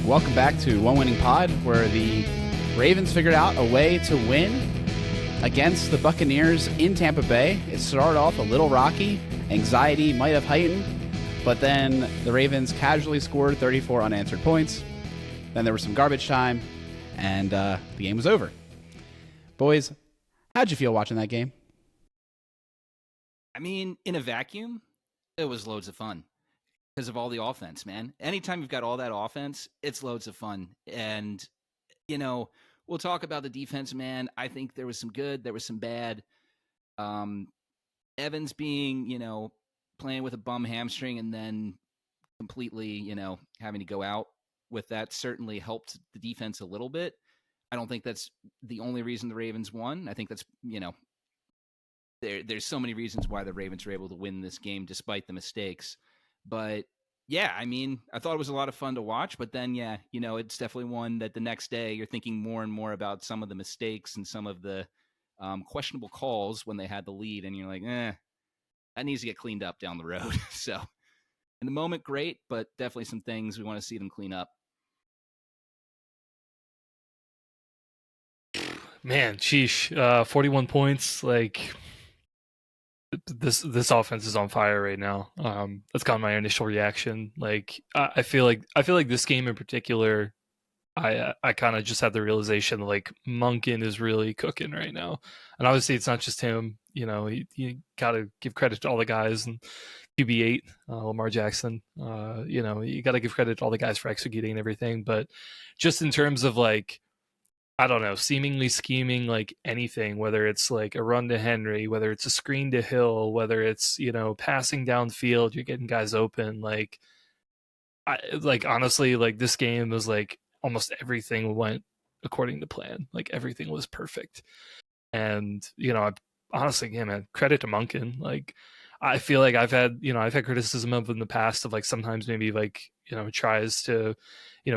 Welcome back to One Winning Pod, where the Ravens figured out a way to win against the Buccaneers in Tampa Bay. It started off a little rocky. Anxiety might have heightened, but then the Ravens casually scored 34 unanswered points. Then there was some garbage time, and the game was over. Boys, how'd you feel watching that game? I mean, in a vacuum, it was loads of fun because of all the offense, man. Anytime you've got all that offense, it's loads of fun. And, we'll talk about the defense, man. I think there was some good, there was some bad. Evans being, playing with a bum hamstring and then completely, having to go out with that certainly helped the defense a little bit. I don't think that's the only reason the Ravens won. I think that's, there's so many reasons why the Ravens were able to win this game despite the mistakes. But yeah, I mean, I thought it was a lot of fun to watch, but then, it's definitely one that the next day you're thinking more and more about some of the mistakes and some of the questionable calls when they had the lead. And you're like, that needs to get cleaned up down the road. So in the moment, great, but definitely some things we want to see them clean up. Man, sheesh. 41 points. Like this offense is on fire right now. That's kind of my initial reaction. Like I feel like this game in particular, I kind of just had the realization like Monken is really cooking right now. And obviously it's not just him. You got to give credit to all the guys and QB8, Lamar Jackson. You got to give credit to all the guys for executing everything. But just in terms of like, I don't know, seemingly scheming like anything, whether it's like a run to Henry, whether it's a screen to Hill, whether it's, passing downfield, you're getting guys open. Like honestly, like this game was like almost everything went according to plan. Like everything was perfect. And, honestly, yeah, man, credit to Monken. Like I feel like I've had criticism of in the past of like sometimes maybe like, tries to,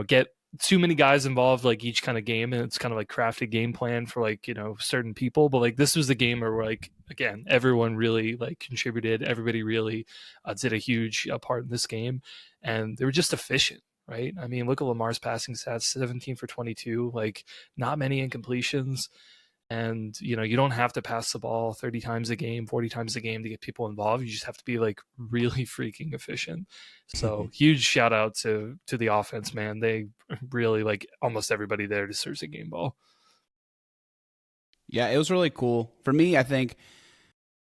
get too many guys involved like each kind of game, and it's kind of like crafted game plan for like certain people. But like this was the game where like again everyone really like contributed, everybody really did a huge part in this game, and they were just efficient, right? I mean, look at Lamar's passing stats: 17 for 22, like not many incompletions. And you don't have to pass the ball 30 times a game, 40 times a game to get people involved. You just have to be like really freaking efficient. So huge shout out to the offense, man. They really, like, almost everybody there deserves a game ball. Yeah, it was really cool. For me, I think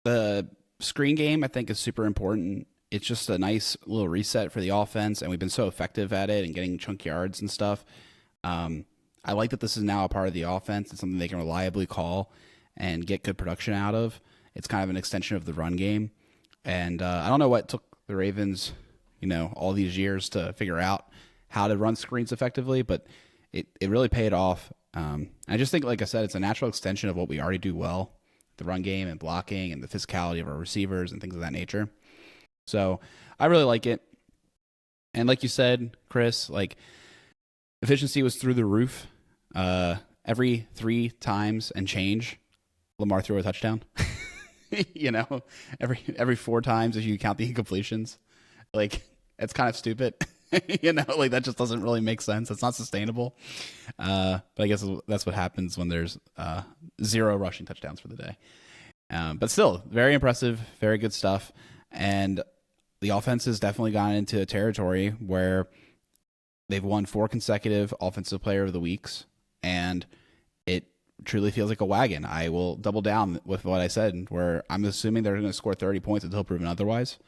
the screen game, I think, is super important. It's just a nice little reset for the offense, and we've been so effective at it and getting chunk yards and stuff. I like that this is now a part of the offense. It's something they can reliably call and get good production out of. It's kind of an extension of the run game. And I don't know what took the Ravens, all these years to figure out how to run screens effectively, but it really paid off. I just think, like I said, it's a natural extension of what we already do well, the run game and blocking and the physicality of our receivers and things of that nature. So I really like it. And like you said, Chris, like, efficiency was through the roof. Every 3 times and change, Lamar threw a touchdown. Every 4 times if you count the incompletions. Like, it's kind of stupid. Like that just doesn't really make sense. It's not sustainable. But I guess that's what happens when there's 0 rushing touchdowns for the day. But still, very impressive, very good stuff. And the offense has definitely gone into a territory where they've won 4 consecutive Offensive Player of the Weeks, and it truly feels like a wagon. I will double down with what I said, where I'm assuming they're going to score 30 points until proven otherwise.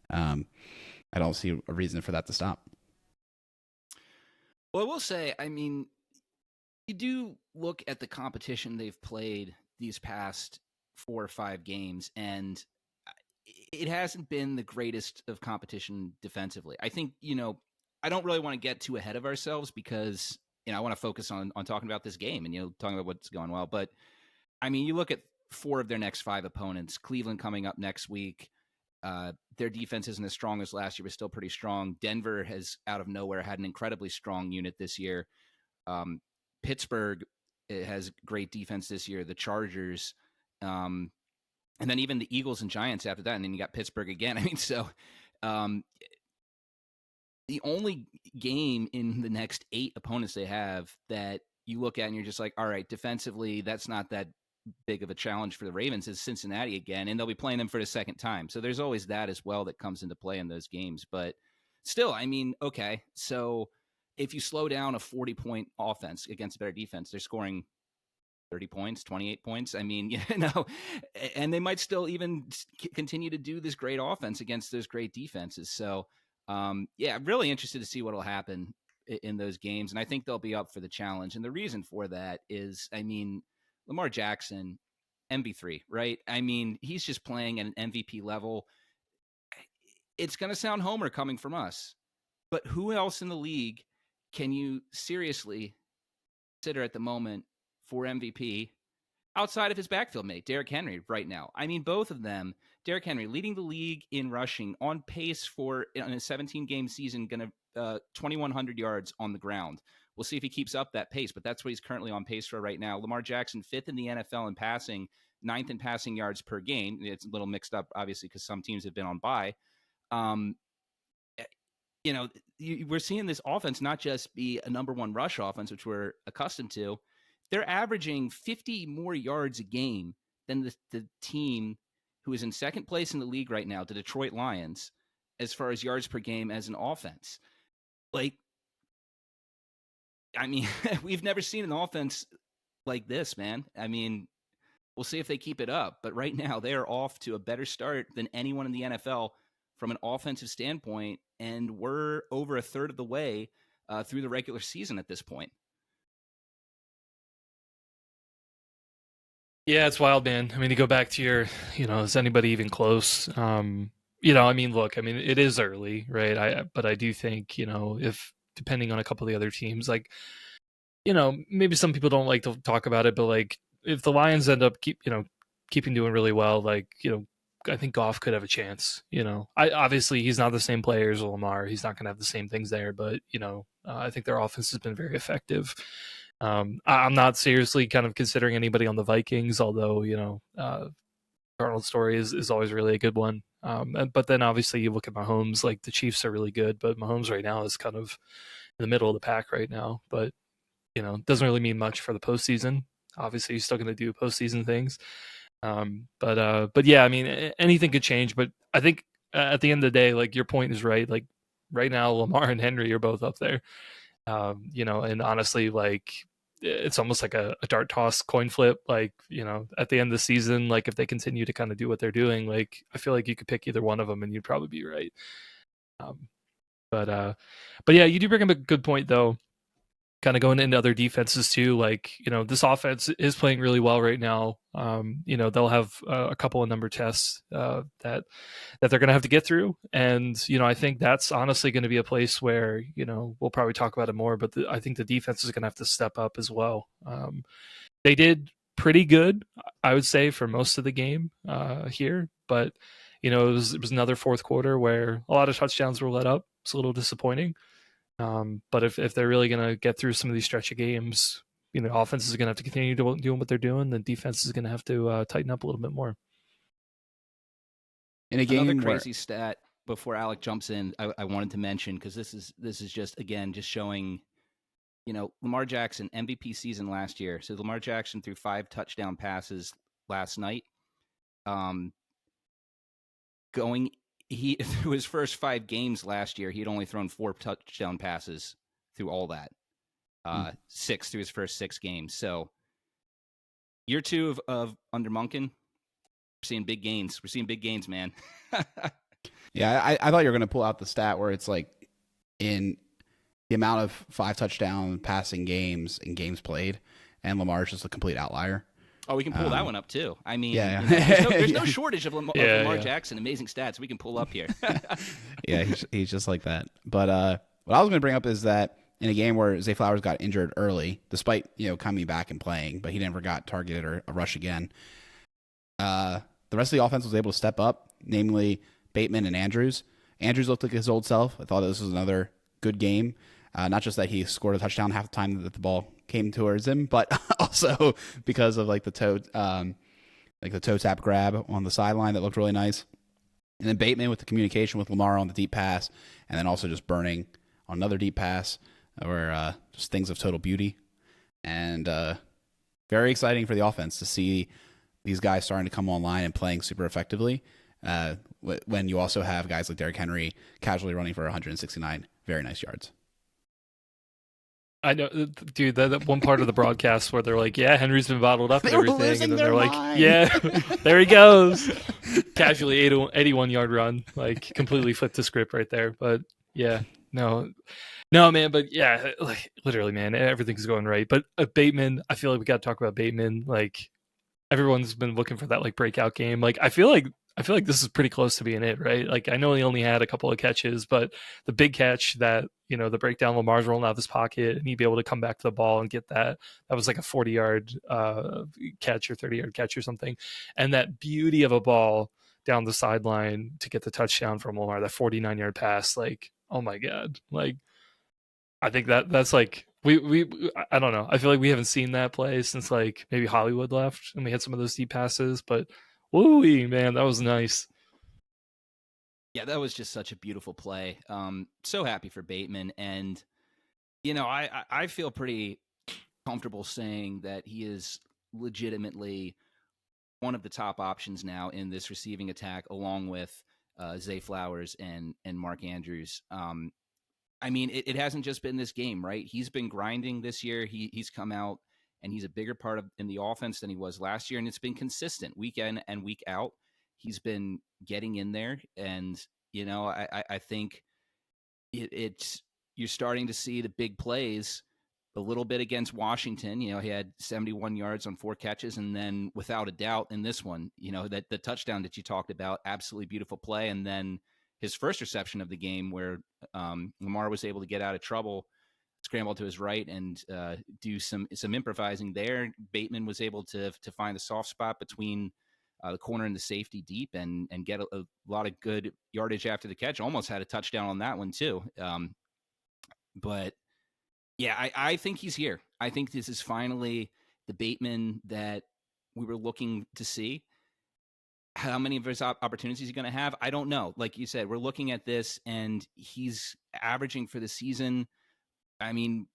I don't see a reason for that to stop. Well, I will say, I mean, you do look at the competition they've played these past 4 or 5 games, and it hasn't been the greatest of competition defensively. I think, I don't really want to get too ahead of ourselves because, I want to focus on talking about this game and, talking about what's going well. But, I mean, you look at 4 of their next 5 opponents, Cleveland coming up next week. Their defense isn't as strong as last year, but still pretty strong. Denver has, out of nowhere, had an incredibly strong unit this year. Pittsburgh has great defense this year. The Chargers, and then even the Eagles and Giants after that. And then you got Pittsburgh again. I mean, so the only game in the next 8 opponents they have that you look at and you're just like, all right, defensively, that's not that big of a challenge for the Ravens is Cincinnati again, and they'll be playing them for the second time. So there's always that as well that comes into play in those games. But still, I mean, okay, so if you slow down a 40-point offense against a better defense, they're scoring 30 points, 28 points. I mean, and they might still even continue to do this great offense against those great defenses. So, yeah, I'm really interested to see what will happen in those games. And I think they'll be up for the challenge. And the reason for that is, I mean, Lamar Jackson, MV3, right? I mean, he's just playing at an MVP level. It's going to sound homer coming from us, but who else in the league can you seriously consider at the moment for MVP outside of his backfield mate, Derrick Henry, right now? I mean, both of them, Derrick Henry leading the league in rushing, on pace for, in a 17-game season, going to 2,100 yards on the ground. We'll see if he keeps up that pace, but that's what he's currently on pace for right now. Lamar Jackson, 5th in the NFL in passing, 9th in passing yards per game. It's a little mixed up, obviously, because some teams have been on bye. We're seeing this offense not just be a number one rush offense, which we're accustomed to. They're averaging 50 more yards a game than the team who is in second place in the league right now, the Detroit Lions, as far as yards per game as an offense. Like, I mean, we've never seen an offense like this, man. I mean, we'll see if they keep it up. But right now, they are off to a better start than anyone in the NFL from an offensive standpoint, and we're over a third of the way through the regular season at this point. Yeah, it's wild, man. I mean, to go back to your, is anybody even close? I mean, look, I mean, it is early, right? But I do think, if depending on a couple of the other teams, like, maybe some people don't like to talk about it, but like, if the Lions end up keeping doing really well, like, I think Goff could have a chance. Obviously he's not the same player as Lamar. He's not going to have the same things there, but I think their offense has been very effective. I'm not seriously kind of considering anybody on the Vikings, although Darnold's story is always really a good one. But then obviously you look at Mahomes, like the Chiefs are really good, but Mahomes right now is kind of in the middle of the pack right now. But doesn't really mean much for the postseason. Obviously, he's still going to do postseason things. But yeah, I mean, anything could change. But I think at the end of the day, like your point is right. Like right now, Lamar and Henry are both up there. And honestly, like it's almost like a dart toss coin flip. Like, at the end of the season, like if they continue to kind of do what they're doing, like I feel like you could pick either one of them and you'd probably be right. But yeah, you do bring up a good point though. Kind of going into other defenses too, like this offense is playing really well right now. They'll have a couple of number tests that they're going to have to get through, and I think that's honestly going to be a place where we'll probably talk about it more. But I think the defense is going to have to step up as well. They did pretty good, I would say, for most of the game here, but it was another fourth quarter where a lot of touchdowns were let up. It's a little disappointing. But if they're really going to get through some of these stretch of games, offense is going to have to continue doing what they're doing. The defense is going to have to tighten up a little bit more. In a game, another crazy stat before Alec jumps in, I wanted to mention, because this is just again just showing, Lamar Jackson MVP season last year. So Lamar Jackson threw 5 touchdown passes last night. Through his first 5 games last year, he'd only thrown 4 touchdown passes through all that. 6 through his first 6 games. So year 2 of under Monken, we're seeing big gains. We're seeing big gains, man. Yeah, I thought you were going to pull out the stat where it's like in the amount of 5 touchdown passing games and games played, and Lamar's just a complete outlier. Oh, we can pull that one up too. I mean, yeah. There's no shortage of Lamar Jackson. Amazing stats we can pull up here. Yeah, he's just like that. But what I was going to bring up is that in a game where Zay Flowers got injured early, despite coming back and playing, but he never got targeted or a rush again. The rest of the offense was able to step up, namely Bateman and Andrews. Andrews looked like his old self. I thought this was another good game. Not just that he scored a touchdown half the time that the ball came towards him, but also because of the toe tap grab on the sideline that looked really nice. And then Bateman with the communication with Lamar on the deep pass, and then also just burning on another deep pass, or just things of total beauty. And very exciting for the offense to see these guys starting to come online and playing super effectively. When you also have guys like Derrick Henry casually running for 169 very nice yards. I know, dude, that one part of the broadcast where they're like, yeah, Henry's been bottled up and everything. And then they're like, yeah, there he goes. Casually 81-yard run, like completely flipped the script right there. But yeah, no, man. But yeah, like literally, man, everything's going right. But Bateman, I feel like we got to talk about Bateman. Like everyone's been looking for that like breakout game. Like I feel like this is pretty close to being it, right? Like I know he only had a couple of catches, but the big catch that, the breakdown, Lamar's rolling out of his pocket and he'd be able to come back to the ball and get that was like a 40-yard catch or 30-yard catch or something. And that beauty of a ball down the sideline to get the touchdown from Lamar, that 49-yard pass, like, oh my God. Like, I think that's like, I don't know. I feel like we haven't seen that play since like maybe Hollywood left and we had some of those deep passes, but woo-wee, man, that was nice. Yeah, that was just such a beautiful play. So happy for Bateman. And, I feel pretty comfortable saying that he is legitimately one of the top options now in this receiving attack, along with Zay Flowers and Mark Andrews. I mean, it hasn't just been this game, right? He's been grinding this year. He's come out and he's a bigger part in the offense than he was last year. And it's been consistent week in and week out. He's been getting in there. And, I think it's you're starting to see the big plays a little bit against Washington. He had 71 yards on 4 catches. And then without a doubt in this one, that the touchdown that you talked about, absolutely beautiful play. And then his first reception of the game where Lamar was able to get out of trouble, scramble to his right and do some improvising there. Bateman was able to find the soft spot between the corner and the safety deep and get a lot of good yardage after the catch. Almost had a touchdown on that one too. But yeah, I think he's here. I think this is finally the Bateman that we were looking to see. How many of his opportunities he's going to have, I don't know. Like you said, we're looking at this, and he's averaging for the season, I mean,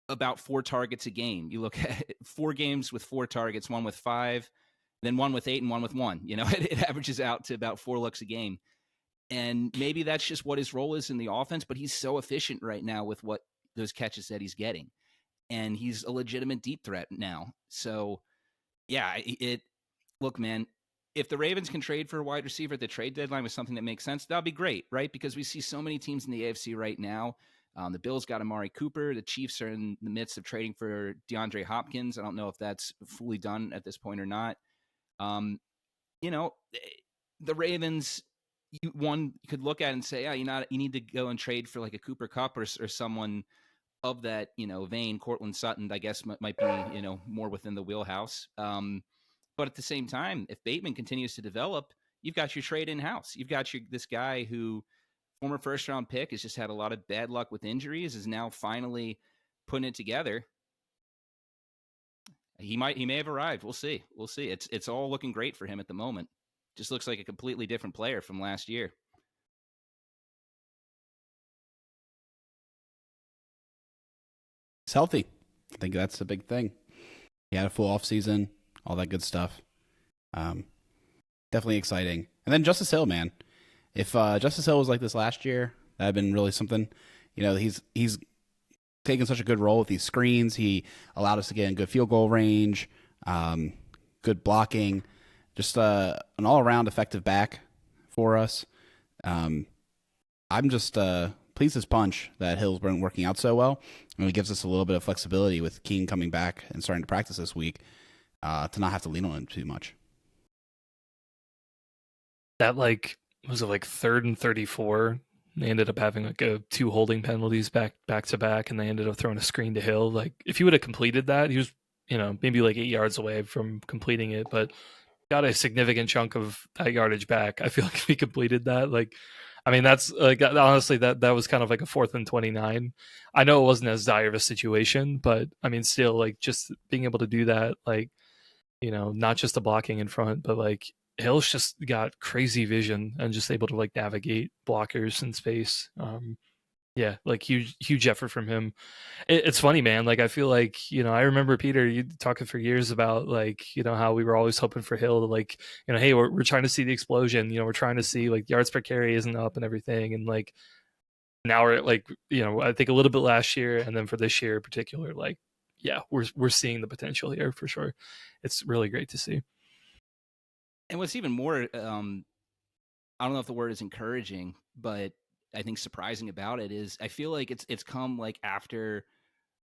about 4 targets a game. You look at 4 games with 4 targets, one with 5, then one with 8, and one with 1. It averages out to about 4 looks a game. And maybe that's just what his role is in the offense, but he's so efficient right now with what those catches that he's getting. And he's a legitimate deep threat now. So, yeah, look, man, if the Ravens can trade for a wide receiver at the trade deadline with something that makes sense, that'll be great, right? Because we see so many teams in the AFC right now. The Bills got Amari Cooper. The Chiefs are in the midst of trading for DeAndre Hopkins. I don't know if that's fully done at this point or not. The Ravens, one could look at and say, you need to go and trade for like a Cooper Kupp or someone of that, vein. Cortland Sutton, I guess, might be, more within the wheelhouse. But at the same time, if Bateman continues to develop, you've got your trade in-house. You've got this guy who, former first-round pick, has just had a lot of bad luck with injuries, is now finally putting it together. He may have arrived. We'll see. It's all looking great for him at the moment. Just looks like a completely different player from last year. He's healthy. I think that's the big thing. He had a full off season, all that good stuff. Definitely exciting. And then Justice Hill, man. If Justice Hill was like this last year, that'd been really something. He's taken such a good role with these screens. He allowed us to get in good field goal range, good blocking, just an all-around effective back for us. I'm just pleased as punch that Hill's been working out so well. And it gives us a little bit of flexibility with Keene coming back and starting to practice this week to not have to lean on him too much. That was it 3rd and 34? They ended up having 2 holding penalties back to back, and they ended up throwing a screen to Hill. If he would have completed that, he was maybe 8 yards away from completing it, but got a significant chunk of that yardage back. I feel like if he completed that, that's honestly that was kind of like a 4th and 29. I know it wasn't as dire of a situation, but still just being able to do that, not just the blocking in front, but Hill's just got crazy vision and just able to like navigate blockers in space. Yeah, like huge effort from him. It's funny, man. Like I feel like, I remember Peter, you talking for years about like, how we were always hoping for Hill to like, hey, we're trying to see the explosion. We're trying to see like yards per carry isn't up and everything. And like now we're at like, I think a little bit last year, and then for this year in particular, like, yeah, we're seeing the potential here for sure. It's really great to see. And what's even more, I don't know if the word is encouraging, but I think surprising about it is I feel like it's come like after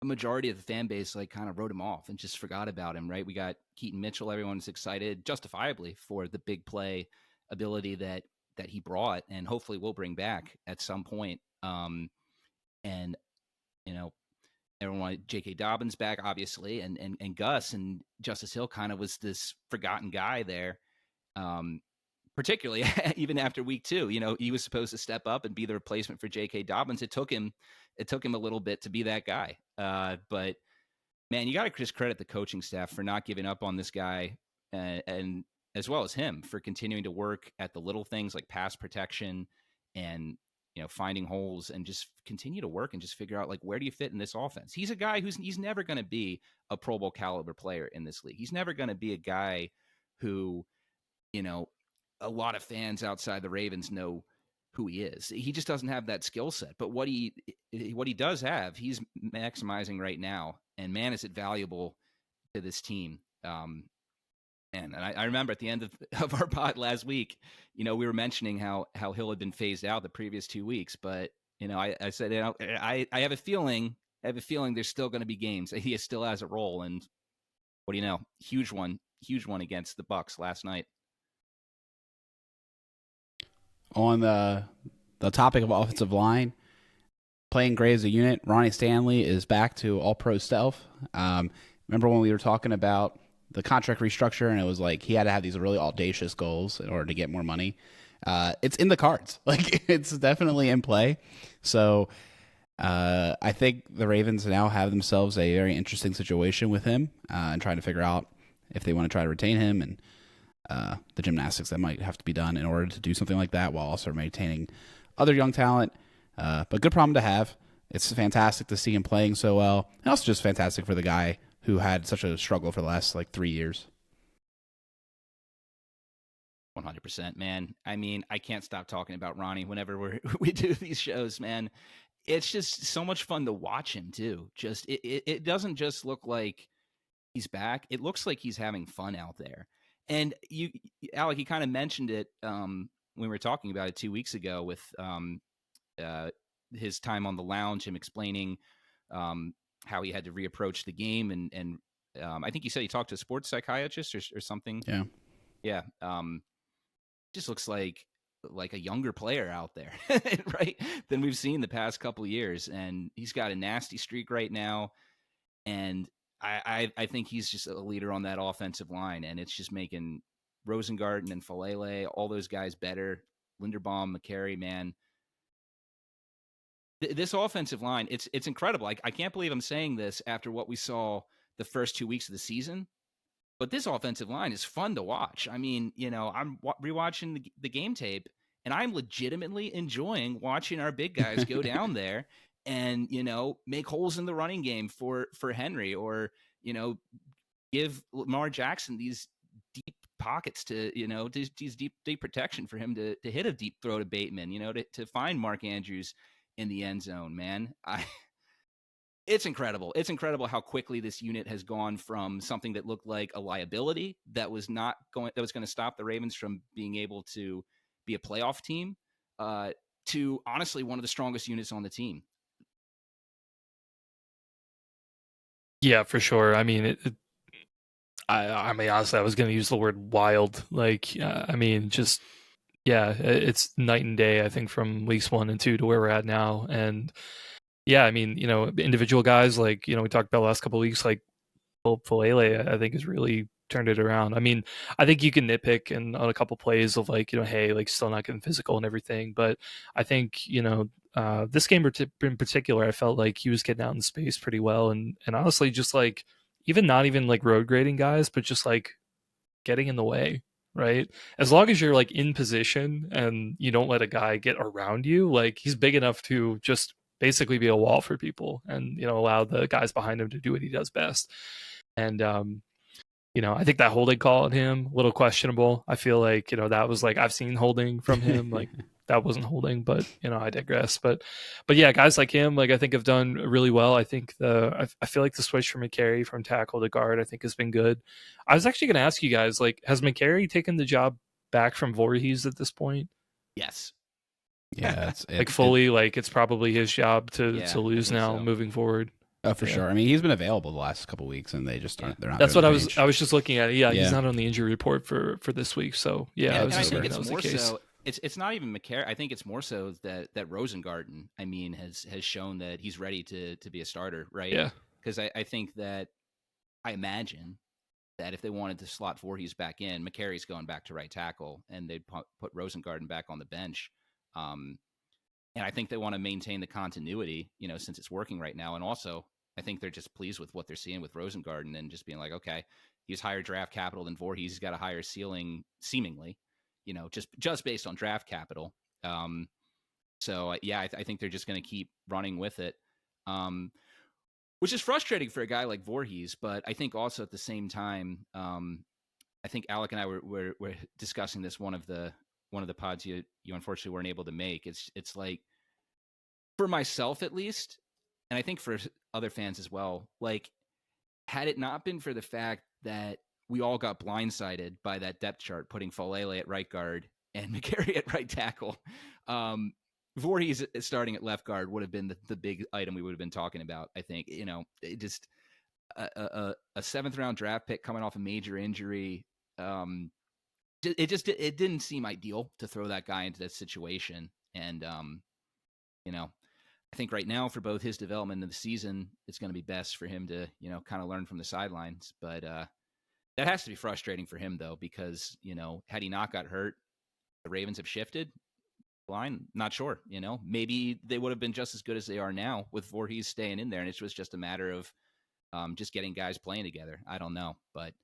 a majority of the fan base like kind of wrote him off and just forgot about him, right? We got Keaton Mitchell. Everyone's excited, justifiably, for the big play ability that he brought and hopefully will bring back at some point. And everyone wanted J.K. Dobbins back, obviously, and Gus, and Justice Hill kind of was this forgotten guy there. Particularly even after week 2, he was supposed to step up and be the replacement for J.K. Dobbins. It took him a little bit to be that guy. But man, you got to just credit the coaching staff for not giving up on this guy, and as well as him for continuing to work at the little things like pass protection and finding holes, and just continue to work and just figure out like, where do you fit in this offense? He's a guy he's never going to be a Pro Bowl caliber player in this league. He's never going to be a guy who, a lot of fans outside the Ravens know who he is. He just doesn't have that skill set. But what he does have, he's maximizing right now. And man, is it valuable to this team. And I remember at the end of our pod last week, we were mentioning how Hill had been phased out the previous 2 weeks. But, I said, I have a feeling there's still going to be games. He still has a role. And what do you know? Huge one against the Bucs last night. On the topic of offensive line, playing great as a unit, Ronnie Stanley is back to all-pro stealth. Remember when we were talking about the contract restructure, and it was like he had to have these really audacious goals in order to get more money? It's in the cards. Like, it's definitely in play. So I think the Ravens now have themselves a very interesting situation with him, and trying to figure out if they want to try to retain him, and the gymnastics that might have to be done in order to do something like that while also maintaining other young talent. But good problem to have. It's fantastic to see him playing so well. And also just fantastic for the guy who had such a struggle for the last 3 years. 100%, man. I mean, I can't stop talking about Ronnie whenever we do these shows, man. It's just so much fun to watch him too. Just it doesn't just look like he's back. It looks like he's having fun out there. And Alec, you kind of mentioned it when we were talking about it 2 weeks ago with his time on the lounge, him explaining how he had to reapproach the game, and I think you said he talked to a sports psychiatrist or something. Yeah. Just looks like a younger player out there, right? Than we've seen the past couple of years, and he's got a nasty streak right now, and I think he's just a leader on that offensive line, and it's just making Rosengarten and Falele, all those guys better. Linderbaum, McCary, man. This offensive line, it's incredible. I can't believe I'm saying this after what we saw the first 2 weeks of the season, but this offensive line is fun to watch. I mean, I'm rewatching the game tape, and I'm legitimately enjoying watching our big guys go down there and, make holes in the running game for Henry, or, give Lamar Jackson these deep pockets to, these deep protection for him to hit a deep throw to Bateman, to find Mark Andrews in the end zone, man. It's incredible. It's incredible how quickly this unit has gone from something that looked like a liability that was going to stop the Ravens from being able to be a playoff team, to honestly one of the strongest units on the team. Yeah, for sure. I mean, I mean, honestly, I was going to use the word wild. Like, I mean, just, yeah, it's night and day, I think, from weeks 1 and 2 to where we're at now. And yeah, I mean, individual guys, like, we talked about the last couple of weeks, like Falele, I think, has really turned it around. I mean, I think you can nitpick on a couple plays of like, hey, like still not getting physical and everything. But I think, this game in particular, I felt like he was getting out in space pretty well. And honestly, just like, not even like road grading guys, but just like getting in the way. right? As long as you're like in position and you don't let a guy get around you, like he's big enough to just basically be a wall for people and, you know, allow the guys behind him to do what he does best. And, you know, I think that holding call on him, a little questionable. I feel like, you know, that was like, I've seen holding from him, like that wasn't holding, but, you know, I digress. But yeah, guys like him, like I think have done really well. I think I feel like the switch from McCary from tackle to guard, I think has been good. I was actually going to ask you guys, like, has McCary taken the job back from Voorhees at this point? Yes. Yeah, Like fully, like it's probably his job to Yeah, lose now so. moving forward. Oh, for sure. I mean, he's been available the last couple of weeks, and they just aren't. They're not. That's what doing I the was. range. I was just looking at it. Yeah, Yeah. he's not on the injury report for this week. So yeah, I was And I just think hoping it's that was the more case. so. It's not even McCary. I think it's more so that Rosengarten, I mean, has shown that he's ready to be a starter, right? Yeah. Because I think that I imagine that if they wanted to slot Voorhees back in, McCary's going back to right tackle, and they'd put Rosengarten back on the bench. And I think they want to maintain the continuity, you know, since it's working right now. And also, I think they're just pleased with what they're seeing with Rosengarten and just being like, okay, he's higher draft capital than Voorhees. He's got a higher ceiling, seemingly, you know, just based on draft capital. So yeah, I think they're just going to keep running with it, which is frustrating for a guy like Voorhees. But I think also at the same time, I think Alec and I were discussing this one of the pods you unfortunately weren't able to make. It's like, for myself at least, and I think for other fans as well, like had it not been for the fact that we all got blindsided by that depth chart putting Folele at right guard and McCary at right tackle, Voorhees starting at left guard would have been the big item we would have been talking about. I think, you know, it just a 7th round draft pick coming off a major injury. It didn't seem ideal to throw that guy into that situation. And, you know, I think right now for both his development of the season, it's going to be best for him to, you know, kind of learn from the sidelines. But that has to be frustrating for him, though, because, you know, had he not got hurt, the Ravens have shifted. Line, not sure, you know, maybe they would have been just as good as they are now with Voorhees staying in there. And it was just a matter of just getting guys playing together. I don't know. But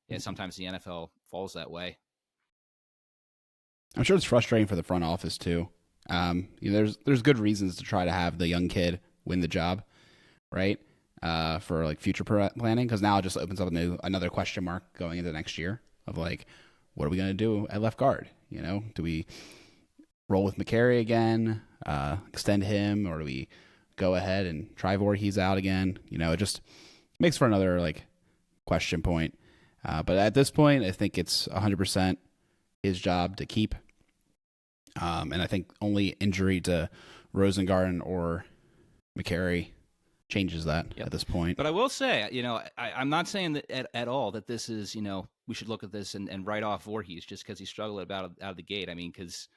yeah, sometimes the NFL falls that way. I'm sure it's frustrating for the front office too. You know, there's good reasons to try to have the young kid win the job, right? For like future planning, because now it just opens up another question mark going into next year of like, what are we going to do at left guard? You know, do we roll with McCary again, extend him, or do we go ahead and try Voorhees out again? You know, it just makes for another like question point. But at this point, I think it's 100% his job to keep. And I think only injury to Rosengarten or McCary changes that at this point. But I will say, you know, I'm not saying that at all that this is, you know, we should look at this and write off Voorhees just because he struggled out of the gate. I mean, because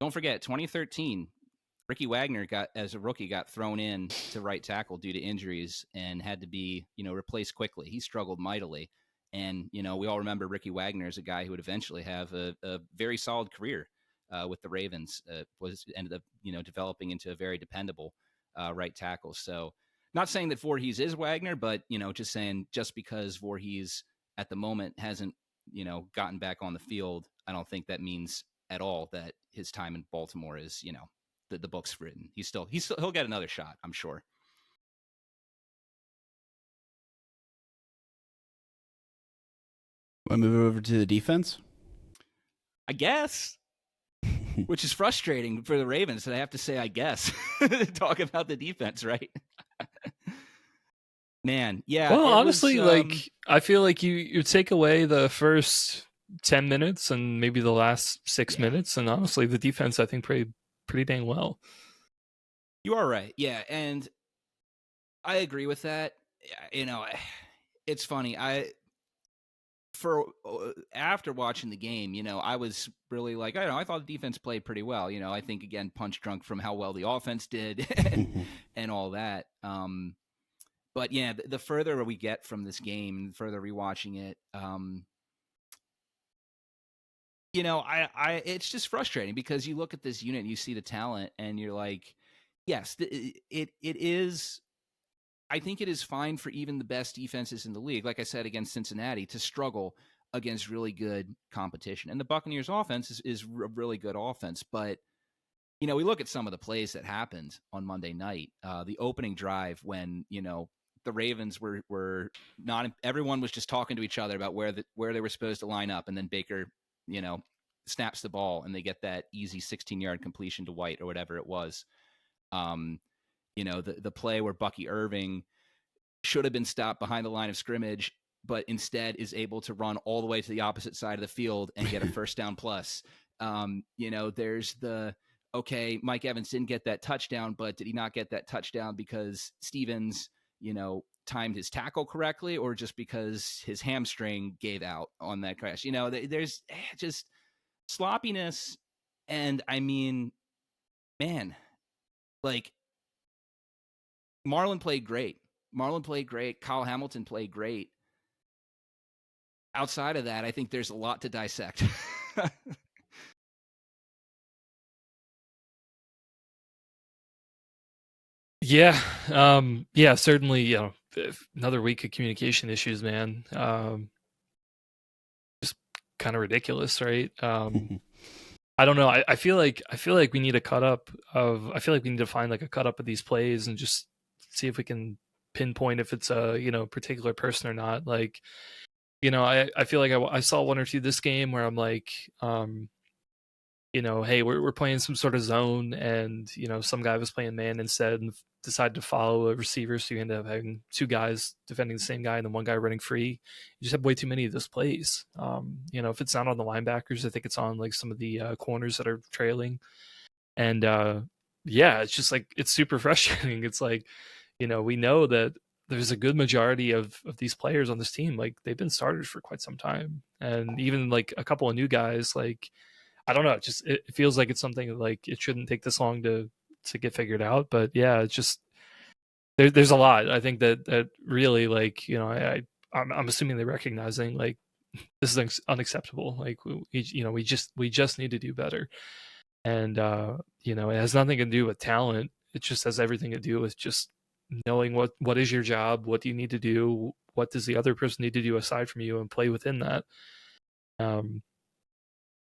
don't forget, 2013, Ricky Wagner as a rookie got thrown in to right tackle due to injuries and had to be, you know, replaced quickly. He struggled mightily. And, you know, we all remember Ricky Wagner as a guy who would eventually have a very solid career with the Ravens. Ended up, you know, developing into a very dependable right tackle. So not saying that Voorhees is Wagner, but, you know, just saying just because Voorhees at the moment hasn't, you know, gotten back on the field, I don't think that means at all that his time in Baltimore is, you know, the book's written. He'll get another shot, I'm sure. Want to move over to the defense? I guess. Which is frustrating for the Ravens that I have to say, I guess, talk about the defense, right? Man, yeah. Well, honestly, like I feel like you take away the first 10 minutes and maybe the last 6 minutes, and honestly, the defense I think pretty dang well. You are right, yeah, and I agree with that. You know, it's funny. After watching the game, you know, I was really like, I don't know, I thought the defense played pretty well. You know, I think again, punch drunk from how well the offense did and all that. But yeah, the further we get from this game, the further rewatching it, you know, it's just frustrating because you look at this unit and you see the talent and you're like, yes, it is. I think it is fine for even the best defenses in the league, like I said, against Cincinnati, to struggle against really good competition. And the Buccaneers offense is a really good offense. But, we look at some of the plays that happened on Monday night. The opening drive when, the Ravens were not, everyone was just talking to each other about where they were supposed to line up. And then Baker, snaps the ball and they get that easy 16-yard completion to White or whatever it was. The play where Bucky Irving should have been stopped behind the line of scrimmage, but instead is able to run all the way to the opposite side of the field and get a first down plus. There's Mike Evans didn't get that touchdown, but did he not get that touchdown because Stevens, timed his tackle correctly, or just because his hamstring gave out on that crash? There's just sloppiness. And I mean, man, like, Marlon played great. Kyle Hamilton played great. Outside of that, I think there's a lot to dissect. Yeah. Certainly, another week of communication issues, man. Just kind of ridiculous, right? I don't know. I feel like we need a cut up of. I feel like we need to find like a cut up of these plays and just see if we can pinpoint if it's a particular person or not. Like, I feel like I saw one or two this game where I'm like, hey, we're playing some sort of zone, and some guy was playing man instead and decided to follow a receiver, so you end up having two guys defending the same guy and then one guy running free. You just have way too many of those plays. If it's not on the linebackers, I think it's on like some of the corners that are trailing. And it's just like, it's super frustrating. It's like, we know that there's a good majority of these players on this team, like they've been starters for quite some time, and even like a couple of new guys, like, I don't know, it feels like it's something like it shouldn't take this long to get figured out. But yeah, it's just there's a lot. I think that really, like, I'm assuming they're recognizing like this is unacceptable. Like we just need to do better. And it has nothing to do with talent. It just has everything to do with just knowing what is your job, what do you need to do, what does the other person need to do aside from you, and play within that.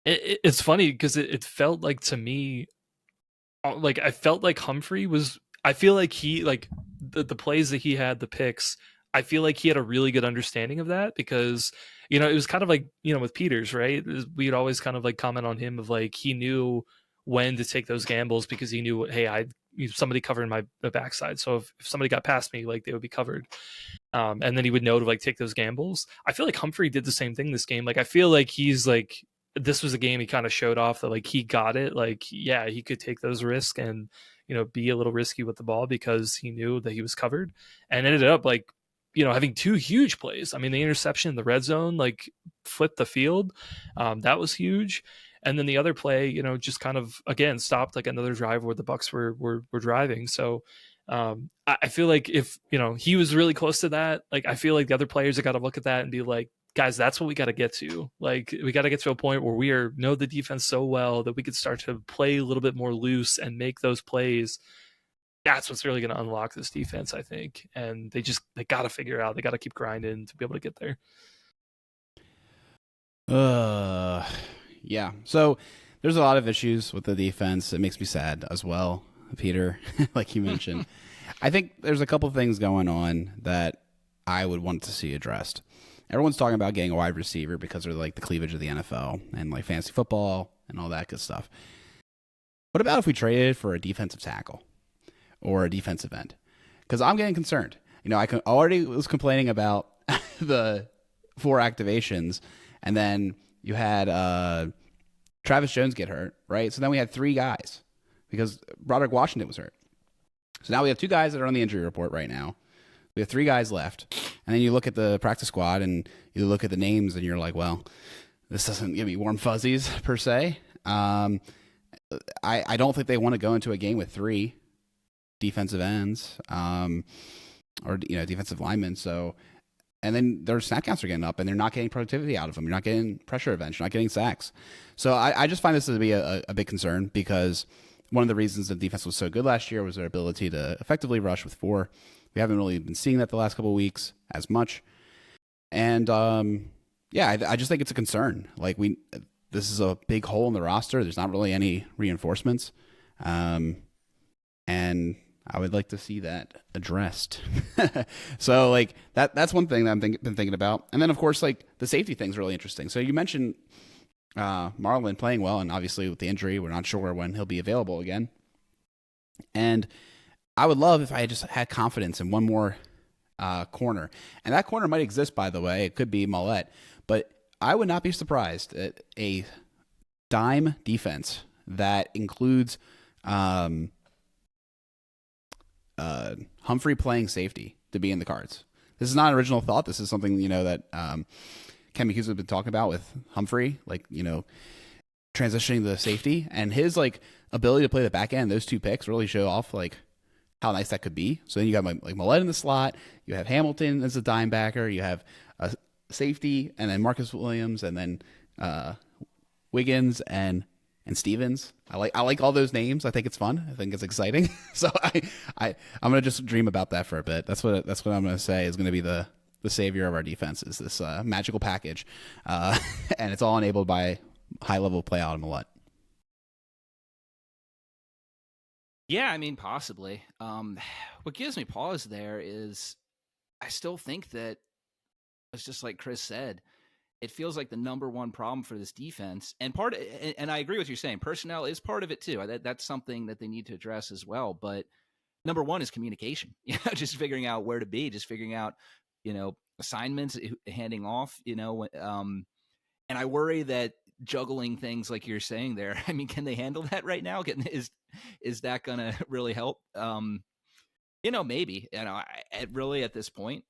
It's funny because it felt like, to me, like I felt like Humphrey was. I feel like he, like the plays that he had, the picks, I feel like he had a really good understanding of that, because it was kind of like with Peters, right? We'd always kind of like comment on him of like he knew when to take those gambles, because he knew, hey, somebody covering my backside, so if somebody got past me, like they would be covered. And then he would know to like take those gambles. I feel like Humphrey did the same thing this game. Like I feel like he's like, this was a game he kind of showed off that like he got it. Like, yeah, he could take those risks and be a little risky with the ball because he knew that he was covered, and ended up like having two huge plays. I mean, the interception in the red zone like flipped the field. That was huge. And then the other play, just kind of again stopped like another drive where the Bucs were driving. So I feel like if he was really close to that, like I feel like the other players have got to look at that and be like, guys, that's what we got to get to. Like we got to get to a point where we know the defense so well that we could start to play a little bit more loose and make those plays. That's what's really going to unlock this defense, I think. And they got to figure it out. They got to keep grinding to be able to get there. Yeah. So there's a lot of issues with the defense. It makes me sad as well, Peter, like you mentioned. I think there's a couple of things going on that I would want to see addressed. Everyone's talking about getting a wide receiver because they're like the cleavage of the NFL and like fantasy football and all that good stuff. What about if we traded for a defensive tackle or a defensive end? Because I'm getting concerned. I already was complaining about the 4 activations, and then you had Travis Jones get hurt, right? So then we had 3 guys because Broderick Washington was hurt. So now we have 2 guys that are on the injury report right now. We have 3 guys left. And then you look at the practice squad and you look at the names and you're like, well, this doesn't give me warm fuzzies per se. I don't think they want to go into a game with 3 defensive ends or defensive linemen. So, and then their snap counts are getting up and they're not getting productivity out of them. You're not getting pressure events. You're not getting sacks. So I just find this to be a big concern, because one of the reasons the defense was so good last year was their ability to effectively rush with 4. We haven't really been seeing that the last couple of weeks as much. And, Yeah, I just think it's a concern. Like this is a big hole in the roster. There's not really any reinforcements, and I would like to see that addressed. So like that's one thing that I've been thinking about. And then of course like the safety thing's really interesting. So you mentioned Marlon playing well, and obviously with the injury, we're not sure when he'll be available again. And I would love if I just had confidence in one more corner. And that corner might exist, by the way. It could be Mollett. But I would not be surprised at a dime defense that includes Humphrey playing safety to be in the cards. This is not an original thought. This is something, that Kemi Hughes has been talking about with Humphrey, like, transitioning to the safety. And his, like, ability to play the back end, those two picks really show off, like, how nice that could be. So then you got like Mollett in the slot. You have Hamilton as a dime backer. You have a safety, and then Marcus Williams, and then Wiggins and Stevens. I like all those names. I think it's fun. I think it's exciting. So I'm gonna just dream about that for a bit. That's what I'm gonna say is gonna be the savior of our defense, is this magical package, and it's all enabled by high level play out of Mollett. Yeah, I mean, possibly. What gives me pause there is I still think that it's just like Chris said. It feels like the number one problem for this defense, and I agree with you saying personnel is part of it too. That's something that they need to address as well. But number one is communication. Just figuring out where to be, just figuring out, assignments, handing off. And I worry that juggling things like you're saying there. I mean, can they handle that right now? Is that going to really help? Maybe. Really at this point,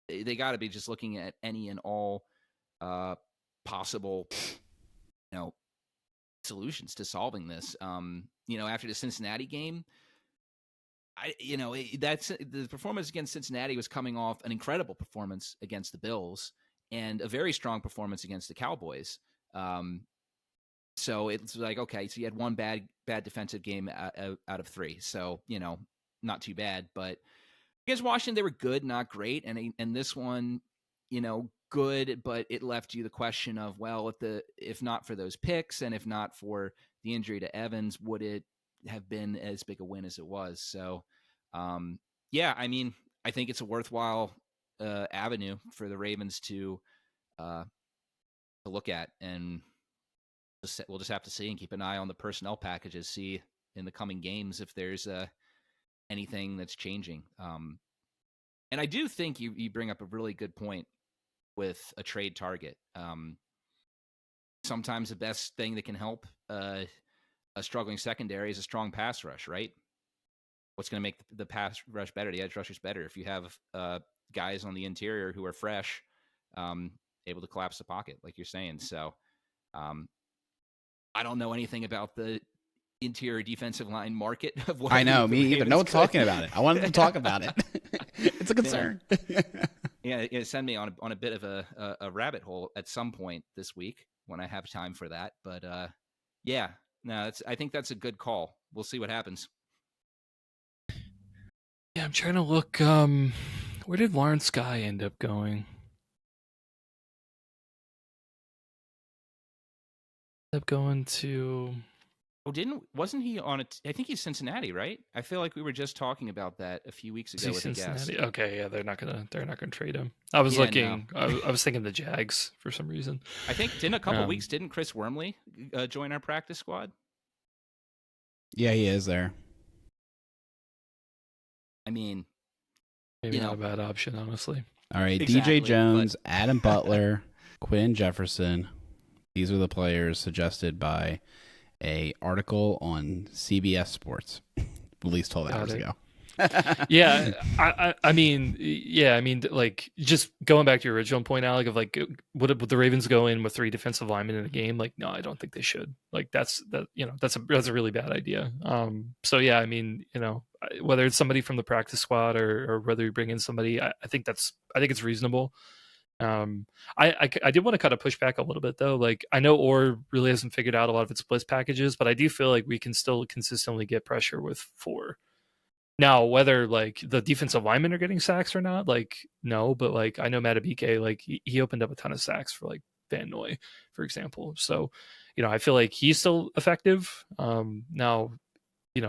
they got to be just looking at any and all possible, solutions to solving this. After the Cincinnati game, that's the performance against Cincinnati was coming off an incredible performance against the Bills and a very strong performance against the Cowboys. So it's like, okay, so you had one bad defensive game out of three. So, not too bad, but against Washington, they were good, not great. And this one, good, but it left you the question of, well, if not for those picks and if not for the injury to Evans, would it have been as big a win as it was? So, I mean, I think it's a worthwhile avenue for the Ravens to look at, and we'll just have to see and keep an eye on the personnel packages, see in the coming games if there's anything that's changing. And I do think you bring up a really good point with a trade target. Sometimes the best thing that can help a struggling secondary is a strong pass rush, right? What's going to make the pass rush better, the edge rushers better? If you have guys on the interior who are fresh, able to collapse the pocket, like you're saying. So I don't know anything about the interior defensive line market of what I know, me either. No one's talking about it. I wanted to talk about it. It's a concern. Yeah, send me on a bit of a rabbit hole at some point this week when I have time for that. But I think that's a good call. We'll see what happens. Yeah, I'm trying to look. Where did Lawrence Guy end up going? End up going to. Oh, wasn't he on it? I think he's Cincinnati, right? I feel like we were just talking about that a few weeks ago with Cincinnati? a guest. Okay, yeah, they're not gonna trade him. I was looking. No. I was thinking the Jags for some reason. I think in a couple weeks, didn't Chris Wormley join our practice squad? Yeah, he is there. I mean, maybe not a bad option, honestly. All right, exactly, DJ Jones, Adam Butler, Quinn Jefferson. These are the players suggested by a article on CBS Sports, released 12 hours ago. Yeah, I mean, like, just going back to your original point, Alec, of like, would the Ravens go in with 3 defensive linemen in a game? Like, no, I don't think they should. Like, that's a really bad idea. So yeah, I mean, whether it's somebody from the practice squad or whether you bring in somebody, I think it's reasonable. I did want to kind of push back a little bit though. Like, I know Orr really hasn't figured out a lot of its blitz packages, but I do feel like we can still consistently get pressure with 4. Now, whether like the defensive linemen are getting sacks or not, like no, but like I know Matabike, like he opened up a ton of sacks for like Van Noy, for example. So, I feel like he's still effective. Now,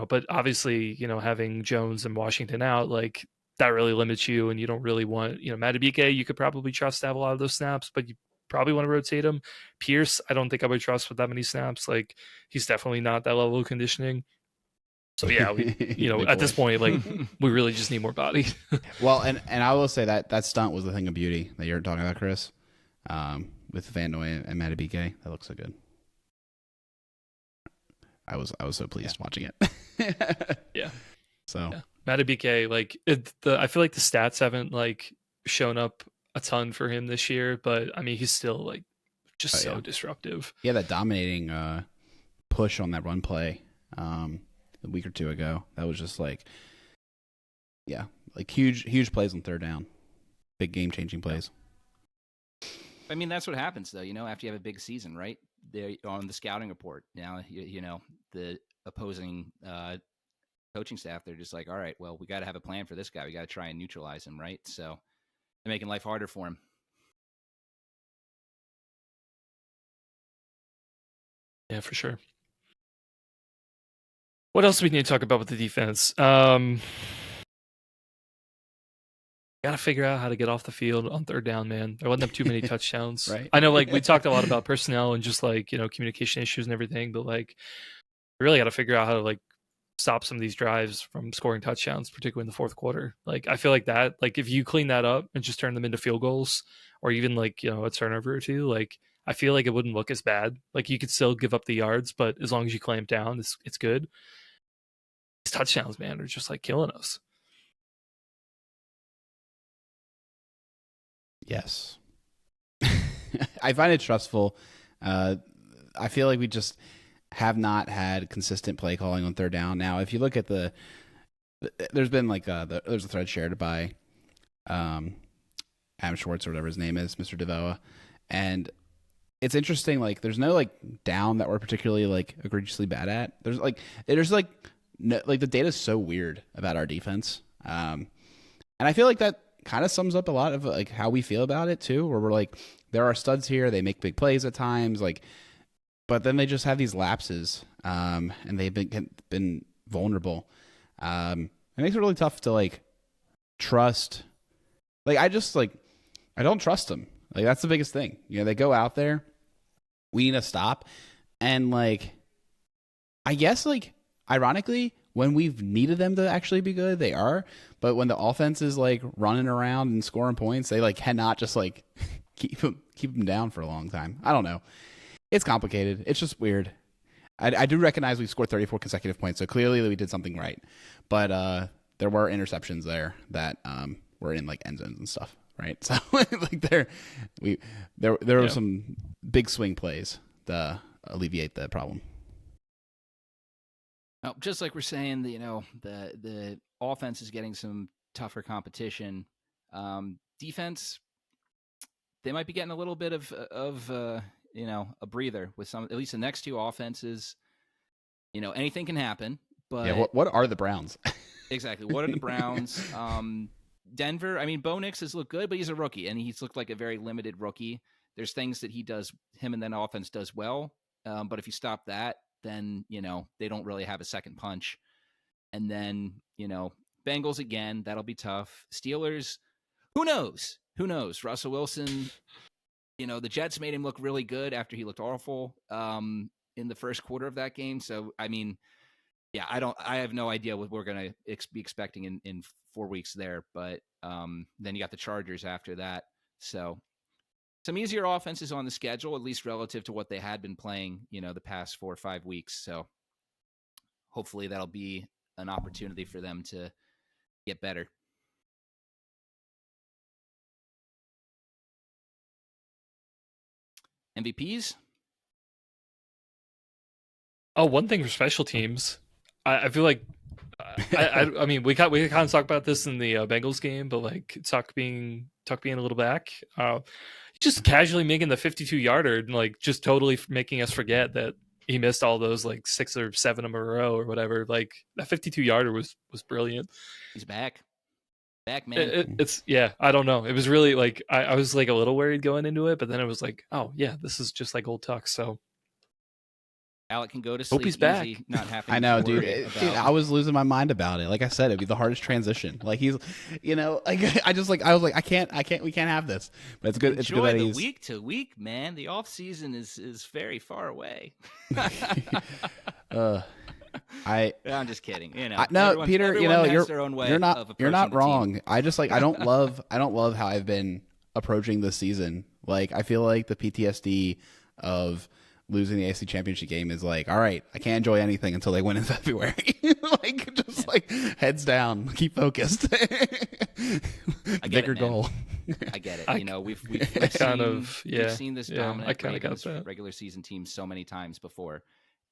but obviously, having Jones and Washington out, like that really limits you, and you don't really want, Matabike, you could probably trust to have a lot of those snaps, but you probably want to rotate him. Pierce, I don't think I would trust with that many snaps. Like he's definitely not that level of conditioning. So yeah, we at this point, like we really just need more body. Well, and I will say that stunt was the thing of beauty that you're talking about, Chris, with Van Noy and Matabike. That looks so good. I was so pleased watching it. Yeah. So Matabike, like I feel like the stats haven't like shown up a ton for him this year, but I mean he's still like just so disruptive. Yeah, that dominating push on that run play a week or two ago. That was just like huge plays on third down. Big game-changing plays. I mean, that's what happens, though, after you have a big season, right? They're on the scouting report. Now, the opposing coaching staff, they're just like, all right, well, we got to have a plan for this guy. We got to try and neutralize him, right? So they're making life harder for him. Yeah, for sure. What else do we need to talk about with the defense? Got to figure out how to get off the field on third down, man. They're letting up too many touchdowns. Right. I know, like, we talked a lot about personnel and just, like, communication issues and everything, but, like, we really got to figure out how to, like, stop some of these drives from scoring touchdowns, particularly in the fourth quarter. Like, I feel like that, like, if you clean that up and just turn them into field goals or even, like, a turnover or two, like, I feel like it wouldn't look as bad. Like, you could still give up the yards, but as long as you clamp down, it's good. These touchdowns, man, are just, like, killing us. Yes. I find it stressful. I feel like we just have not had consistent play calling on third down. Now, if you look at there's been like there's a thread shared by Adam Schwartz or whatever his name is, Mr. Devoa, and it's interesting. Like, there's no like down that we're particularly like egregiously bad at. There's no, like the data's so weird about our defense, and I feel like that kind of sums up a lot of like how we feel about it too, where we're like, there are studs here, they make big plays at times, like, but then they just have these lapses, and they've been vulnerable. It makes it really tough to like trust. Like, I don't trust them. Like, that's the biggest thing. They go out there, we need to stop, and like, I guess like ironically, when we've needed them to actually be good, they are. But when the offense is like running around and scoring points, they like cannot just like keep them down for a long time. I don't know. It's complicated. It's just weird. I do recognize we scored 34 consecutive points, so clearly we did something right. But there were interceptions there that were in like end zones and stuff, right? So like there were some big swing plays to alleviate the problem. Well, just like we're saying, the offense is getting some tougher competition. Defense, they might be getting a little bit of a breather with some. At least the next two offenses, anything can happen. But yeah, what are the Browns? Exactly. What are the Browns? Denver. I mean, Bo Nix has looked good, but he's a rookie, and he's looked like a very limited rookie. There's things that him and then offense does well, but if you stop that, then, they don't really have a second punch. And then, Bengals again, that'll be tough. Steelers, who knows? Russell Wilson, the Jets made him look really good after he looked awful in the first quarter of that game. So, I mean, yeah, I have no idea what we're going to be expecting in 4 weeks there. But then you got the Chargers after that. So some easier offenses on the schedule, at least relative to what they had been playing, the past 4 or 5 weeks. So hopefully that'll be an opportunity for them to get better. MVPs? Oh, one thing for special teams, I feel like, I mean, we kind of talked about this in the Bengals game, but like Tuck being a little back, just casually making the 52-yarder and like just totally making us forget that he missed all those like 6 or 7 in a row or whatever. Like that 52-yarder was brilliant. He's back, man. It's yeah, I don't know. It was really like I was like a little worried going into it, but then it was like, oh yeah, this is just like old Tuck. So Alec can go to sleep. Hope he's back. Easy, not having I know, to worry dude. about... Dude, I was losing my mind about it. Like I said, it'd be the hardest transition. Like he's, like I was like, we can't have this. But it's good. It's good that the he's week to week, man. The off season is very far away. I'm just kidding. No, Peter. has their own way you're not of you're not approaching the wrong. team. I just I don't love how I've been approaching this season. Like I feel like the PTSD of losing the AFC Championship game is like, all right, I can't enjoy anything until they win in February. Heads down, keep focused. Bigger goal. I get it. We've seen this dominant regular season team so many times before,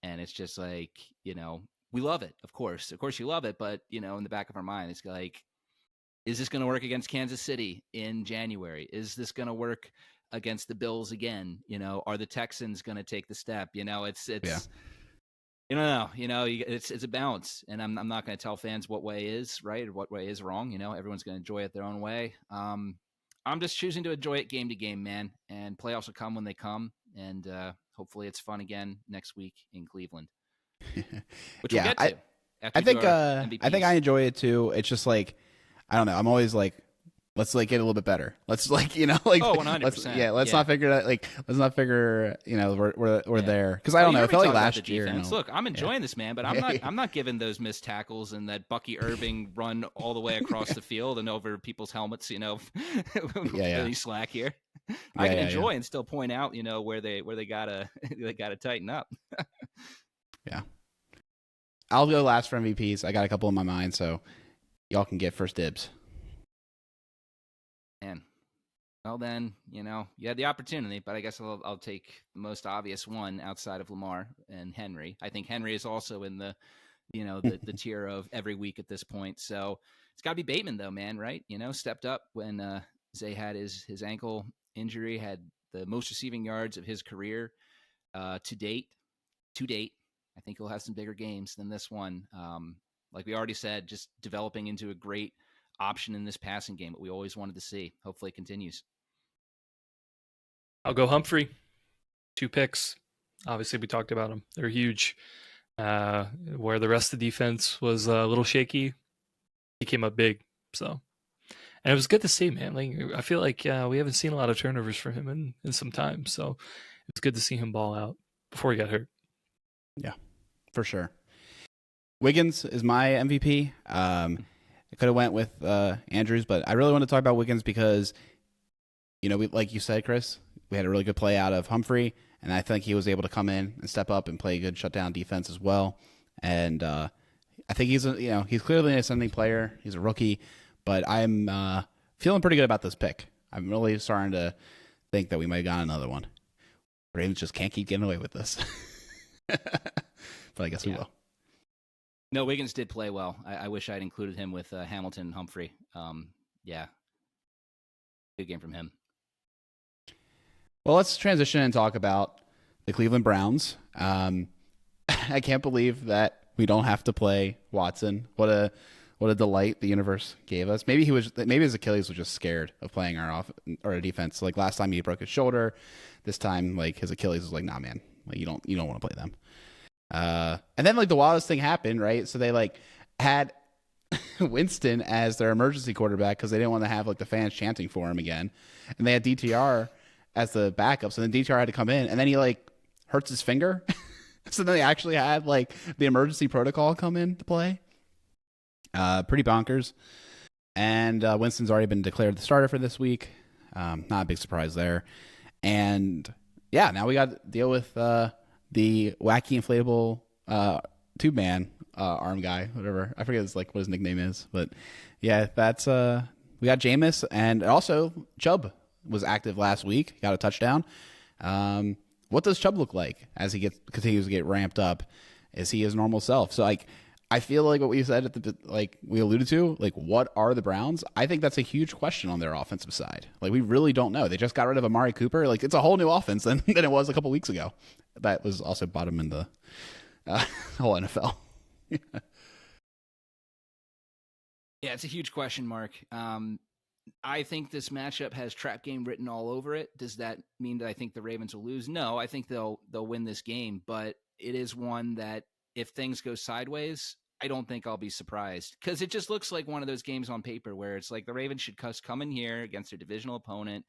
and it's just like, we love it. Of course you love it, but in the back of our mind, it's like, is this going to work against Kansas City in January? Is this going to work against the Bills again? Are the Texans going to take the step? It's it's a balance, and I'm not going to tell fans what way is right or what way is wrong. Everyone's going to enjoy it their own way. I'm just choosing to enjoy it game to game, man, and playoffs will come when they come, and hopefully it's fun again next week in Cleveland, which we'll get to. I think I enjoy it too. It's just like, I don't know. I'm always like, let's get a little bit better. Let's 100%. Let's not figure that let's not figure we're there, because I don't know. I felt like last year. Look, I'm enjoying this, man, but I'm not giving those missed tackles and that Bucky Irving run all the way across the field and over people's helmets. Really slack here. I can enjoy and still point out where they gotta tighten up. Yeah, I'll go last for MVPs. I got a couple in my mind, so y'all can get first dibs. Man, well then, you had the opportunity, but I guess I'll take the most obvious one outside of Lamar and Henry. I think Henry is also in the tier of every week at this point. So it's got to be Bateman though, man, right? Stepped up when Zay had his ankle injury, had the most receiving yards of his career to date. I think he'll have some bigger games than this one. Like we already said, just developing into a great option in this passing game that we always wanted to see. Hopefully it continues. I'll go Humphrey. 2 picks. Obviously, we talked about them. They're huge. Where the rest of the defense was a little shaky, he came up big. So, and it was good to see, man. Like I feel like we haven't seen a lot of turnovers for him in some time. So it's good to see him ball out before he got hurt. Yeah, for sure. Wiggins is my MVP. I could have went with Andrews, but I really want to talk about Wiggins because, we, like you said, Chris, we had a really good play out of Humphrey, and I think he was able to come in and step up and play a good shutdown defense as well. And I think he's clearly an ascending player. He's a rookie, but I'm feeling pretty good about this pick. I'm really starting to think that we might have gotten another one. Ravens just can't keep getting away with this. But I guess we will. No, Wiggins did play well. I wish I'd included him with Hamilton and Humphrey. Good game from him. Well, let's transition and talk about the Cleveland Browns. I can't believe that we don't have to play Watson. What a delight the universe gave us. Maybe his Achilles was just scared of playing our defense. Like last time he broke his shoulder. This time, like his Achilles was like, nah, man, like you don't want to play them. And then the wildest thing happened, right? So they had Winston as their emergency quarterback because they didn't want to have the fans chanting for him again, and they had DTR as the backup. So then DTR had to come in, and then he hurts his finger. So then they actually had the emergency protocol come in to play. Pretty bonkers. And Winston's already been declared the starter for this week. Not a big surprise there. And yeah, now we got to deal with the wacky inflatable tube man arm guy, whatever. I forget what his nickname is, but yeah, that's we got Jameis, and also Chubb was active last week, got a touchdown. What does Chubb look like as he continues to get ramped up? Is he his normal self? So I feel like what we said at the like we alluded to, like what are the Browns? I think that's a huge question on their offensive side. Like we really don't know. They just got rid of Amari Cooper. Like it's a whole new offense than it was a couple weeks ago. That was also bottom in the whole NFL. Yeah, it's a huge question mark. I think this matchup has trap game written all over it. Does that mean that I think the Ravens will lose? No, I think they'll win this game, but it is one that if things go sideways, I don't think I'll be surprised because it just looks like one of those games on paper where it's like the Ravens should come in here against their divisional opponent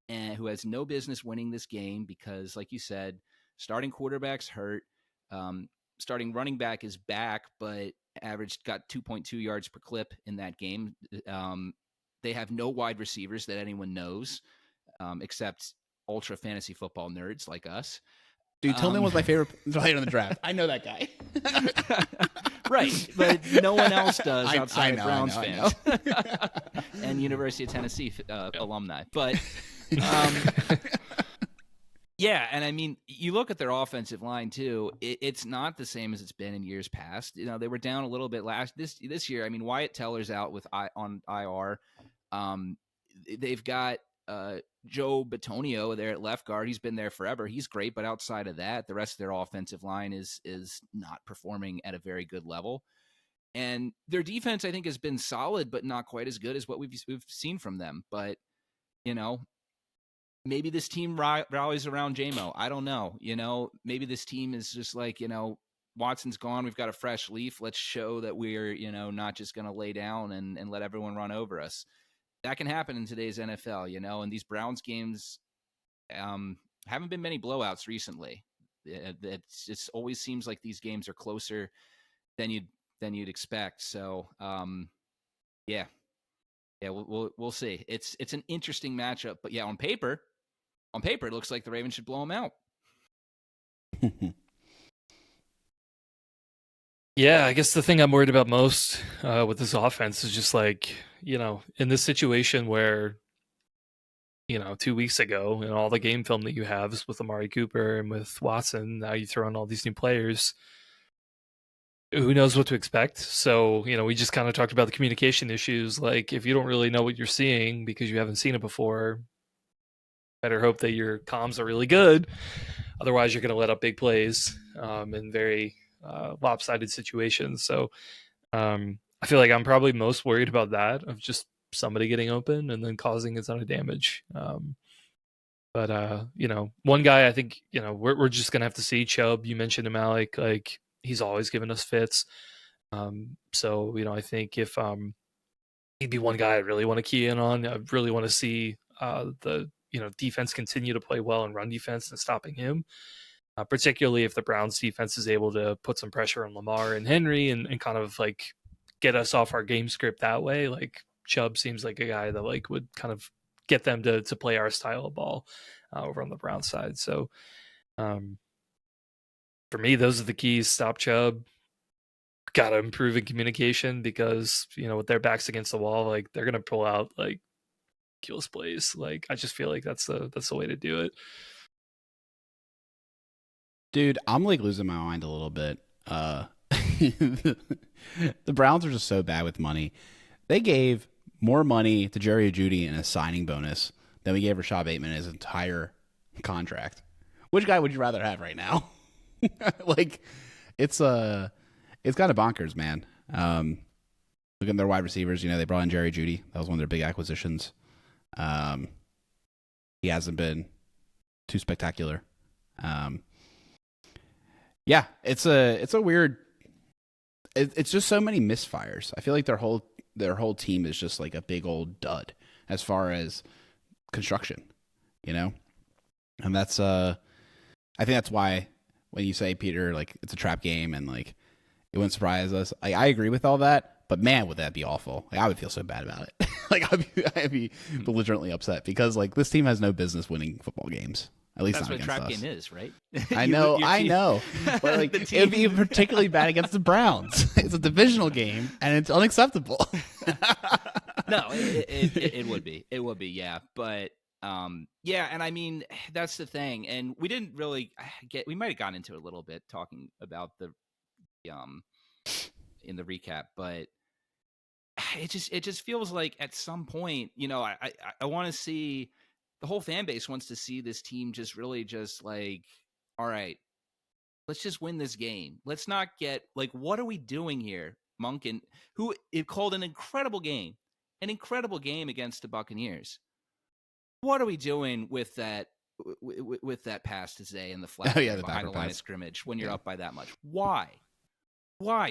and who has no business winning this game because, like you said, starting quarterback's hurt. Starting running back is back, but got 2.2 yards per clip in that game. They have no wide receivers that anyone knows, except ultra fantasy football nerds like us. Dude, Tillman was my favorite player in the draft. I know that guy. Right, but no one else does outside of Browns fans and University of Tennessee alumni. But yeah, and I mean, you look at their offensive line too. It's not the same as it's been in years past. You know, they were down a little bit this year. I mean, Wyatt Teller's out on IR. They've got Joe Bitonio there at left guard. He's been there forever. He's great, but outside of that, the rest of their offensive line is not performing at a very good level. And their defense, I think, has been solid, but not quite as good as what we've seen from them. But you know, maybe this team rallies around JMO. I don't know. You know, maybe this team is just like, you know, Watson's gone. We've got a fresh leaf. Let's show that we're, you know, not just going to lay down and let everyone run over us. That can happen in today's NFL, you know, and these Browns games haven't been many blowouts recently. It just always seems like these games are closer than you'd expect. So, yeah, we'll see. It's an interesting matchup, but yeah, on paper, it looks like the Ravens should blow them out. Yeah, I guess the thing I'm worried about most with this offense is just like, you know, in this situation where, you know, 2 weeks ago and all the game film that you have is with Amari Cooper and with Watson, now you throw in all these new players. Who knows what to expect? So, you know, we just kind of talked about the communication issues. Like, if you don't really know what you're seeing because you haven't seen it before, better hope that your comms are really good. Otherwise, you're going to let up big plays in very lopsided situations. So I feel like I'm probably most worried about that, of just somebody getting open and then causing a ton of damage. But you know, one guy I think, you know, we're just going to have to see. Chubb, you mentioned him, Alec, like he's always given us fits. So, you know, I think if he'd be one guy I really want to key in on. I really want to see the, you know, defense continue to play well and run defense and stopping him. Particularly if the Browns defense is able to put some pressure on Lamar and Henry and kind of like get us off our game script that way. Like Chubb seems like a guy that like would kind of get them to play our style of ball over on the Browns side. So for me, those are the keys. Stop Chubb. Got to improve in communication because, you know, with their backs against the wall, like they're going to pull out like ridiculous plays. Like I just feel like that's the way to do it. Dude, I'm like losing my mind a little bit. The Browns are just so bad with money. They gave more money to Jerry Jeudy in a signing bonus than we gave Rashad Bateman his entire contract. Which guy would you rather have right now? Like, it's kind of bonkers, man. Look at their wide receivers. You know, they brought in Jerry Jeudy. That was one of their big acquisitions. He hasn't been too spectacular. Yeah, it's a weird. It's just so many misfires. I feel like their whole team is just like a big old dud as far as construction, you know. And that's I think that's why when you say, Peter, like it's a trap game and like it wouldn't surprise us. I agree with all that, but man, would that be awful? Like I would feel so bad about it. Like I'd be belligerently upset because like this team has no business winning football games. At least that's not what a trap us. game is, right? I know. But like it would be particularly bad against the Browns. It's a divisional game and it's unacceptable. No, it would be. It would be, yeah. But yeah, and I mean that's the thing. And we didn't really we might have gotten into it a little bit talking about the in the recap, but it just feels like at some point, I want to see, the whole fan base wants to see this team just really just like, all right, let's just win this game. Let's not get like, what are we doing here? Monken, who it called an incredible game against the Buccaneers. What are we doing with that? With that pass to Zay in the flat the behind the line pass. of scrimmage when you're up by that much? Why?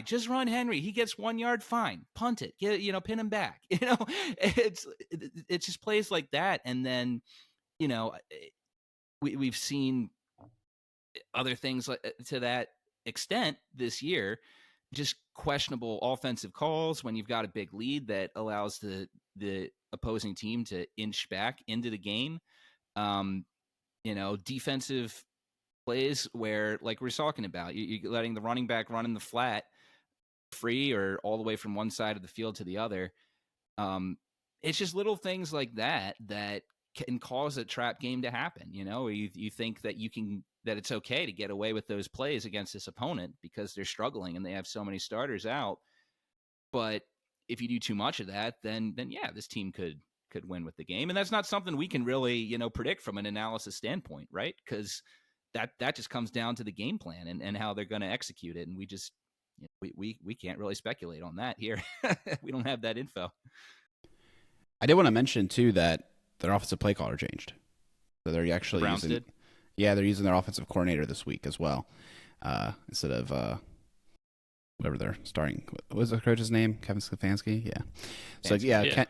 Just run Henry. He gets 1 yard, fine. Punt it. Pin him back. It just plays like that. And then, we've seen other things to that extent this year, just questionable offensive calls when you've got a big lead that allows the opposing team to inch back into the game. Defensive plays where, like we're talking about, you're letting the running back run in the flat free or all the way from one side of the field to the other. It's just little things like that can cause a trap game to happen. You think that that it's okay to get away with those plays against this opponent because they're struggling and they have so many starters out. But if you do too much of that, then yeah, this team could win with the game. And that's not something we can really, predict from an analysis standpoint, right? Because that just comes down to the game plan and how they're going to execute it. And we just, we can't really speculate on that here. We don't have that info. I did want to mention too that their offensive play caller changed. So they're actually they're using their offensive coordinator this week as well. Instead of whatever they're starting. What was the coach's name? Kevin Stefanski? Yeah. So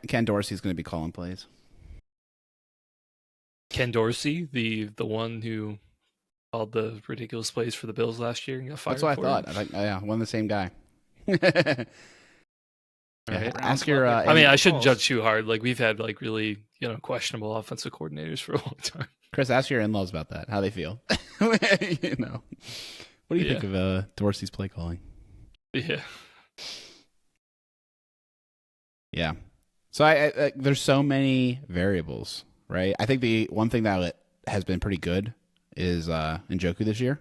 Ken Dorsey's going to be calling plays. Ken Dorsey, the one who called the ridiculous plays for the Bills last year and got fired. That's what I thought. I think, one of the same guy. Right. Ask your. I shouldn't judge too hard. Like we've had like really questionable offensive coordinators for a long time. Chris, ask your in-laws about that. How they feel. What do you think of Dorsey's play calling? Yeah. Yeah. So I there's so many variables, right? I think the one thing that has been pretty good is Njoku this year.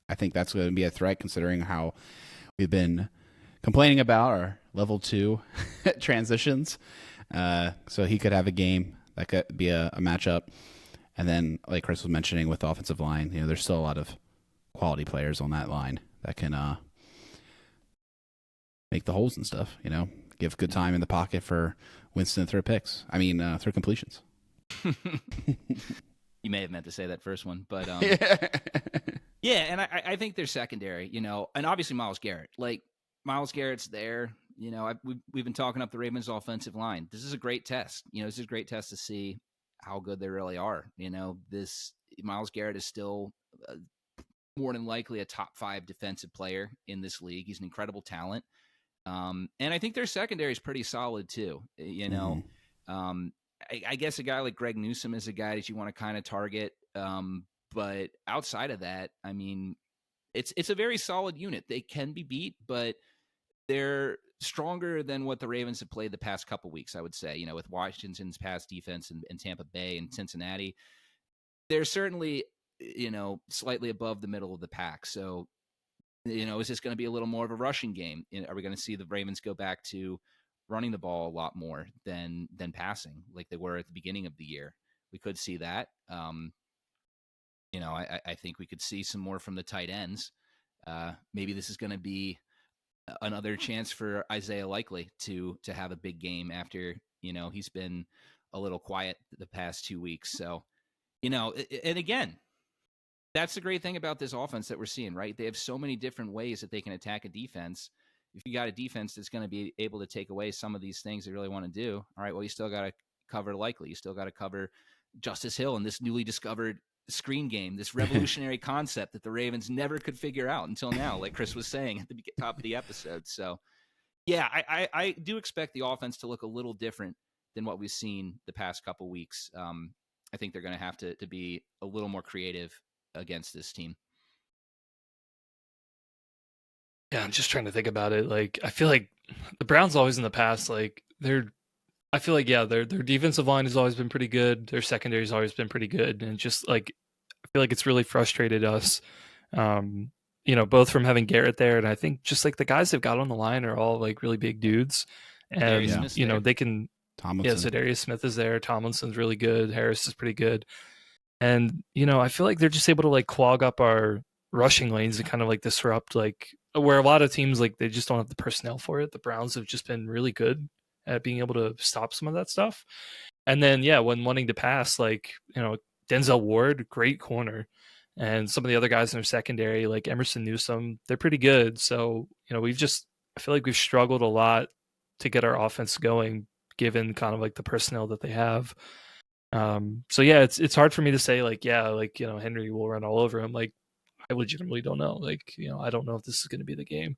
I think that's going to be a threat considering how we've been complaining about our level 2 transitions. So he could have a game that could be a matchup. And then, like Chris was mentioning with the offensive line, there's still a lot of quality players on that line that can make the holes and stuff, give good time in the pocket for Winston to throw picks. Throw completions. You may have meant to say that first one, but yeah, and I think they're secondary, and obviously Myles Garrett. Like, Myles Garrett's there. We've been talking up the Ravens' offensive line. This is a great test. This is a great test to see how good they really are. This Myles Garrett is still more than likely a top 5 defensive player in this league. He's an incredible talent. And I think their secondary is pretty solid too. I guess a guy like Greg Newsome is a guy that you want to kind of target. But outside of that, it's a very solid unit. They can be beat, but they're stronger than what the Ravens have played the past couple weeks, I would say, with Washington's past defense and Tampa Bay and Cincinnati. They're certainly, slightly above the middle of the pack. So, is this going to be a little more of a rushing game? Are we going to see the Ravens go back to running the ball a lot more than passing like they were at the beginning of the year? We could see that. I think we could see some more from the tight ends. Maybe this is going to be another chance for Isaiah Likely to have a big game after, he's been a little quiet the past 2 weeks. So, and again, that's the great thing about this offense that we're seeing, right? They have so many different ways that they can attack a defense. If you got a defense that's going to be able to take away some of these things they really want to do, all right, well, you still got to cover Likely. You still got to cover Justice Hill and this newly discovered screen game, this revolutionary concept that the Ravens never could figure out until now, like Chris was saying at the top of the episode. So, yeah, I do expect the offense to look a little different than what we've seen the past couple weeks. I think they're going to have to be a little more creative against this team. Yeah, I'm just trying to think about it. Like, I feel like the Browns always in the past, like their defensive line has always been pretty good. Their secondary has always been pretty good. And just like, I feel like it's really frustrated us both from having Garrett there, and I think just like the guys they've got on the line are all like really big dudes, and Darius Smith's there. they can. Yeah, Tomlinson. Zadarius Smith is there. Tomlinson's really good. Harris is pretty good. And, I feel like they're just able to like clog up our rushing lanes and kind of like disrupt like where a lot of teams like they just don't have the personnel for it. The Browns have just been really good at being able to stop some of that stuff. And then when wanting to pass, like, Denzel Ward, great corner. And some of the other guys in their secondary, like Emerson Newsome, they're pretty good. So, I feel like we've struggled a lot to get our offense going given kind of like the personnel that they have. So yeah, it's hard for me to say like, Henry will run all over him. Like, I legitimately don't know. Like, I don't know if this is going to be the game.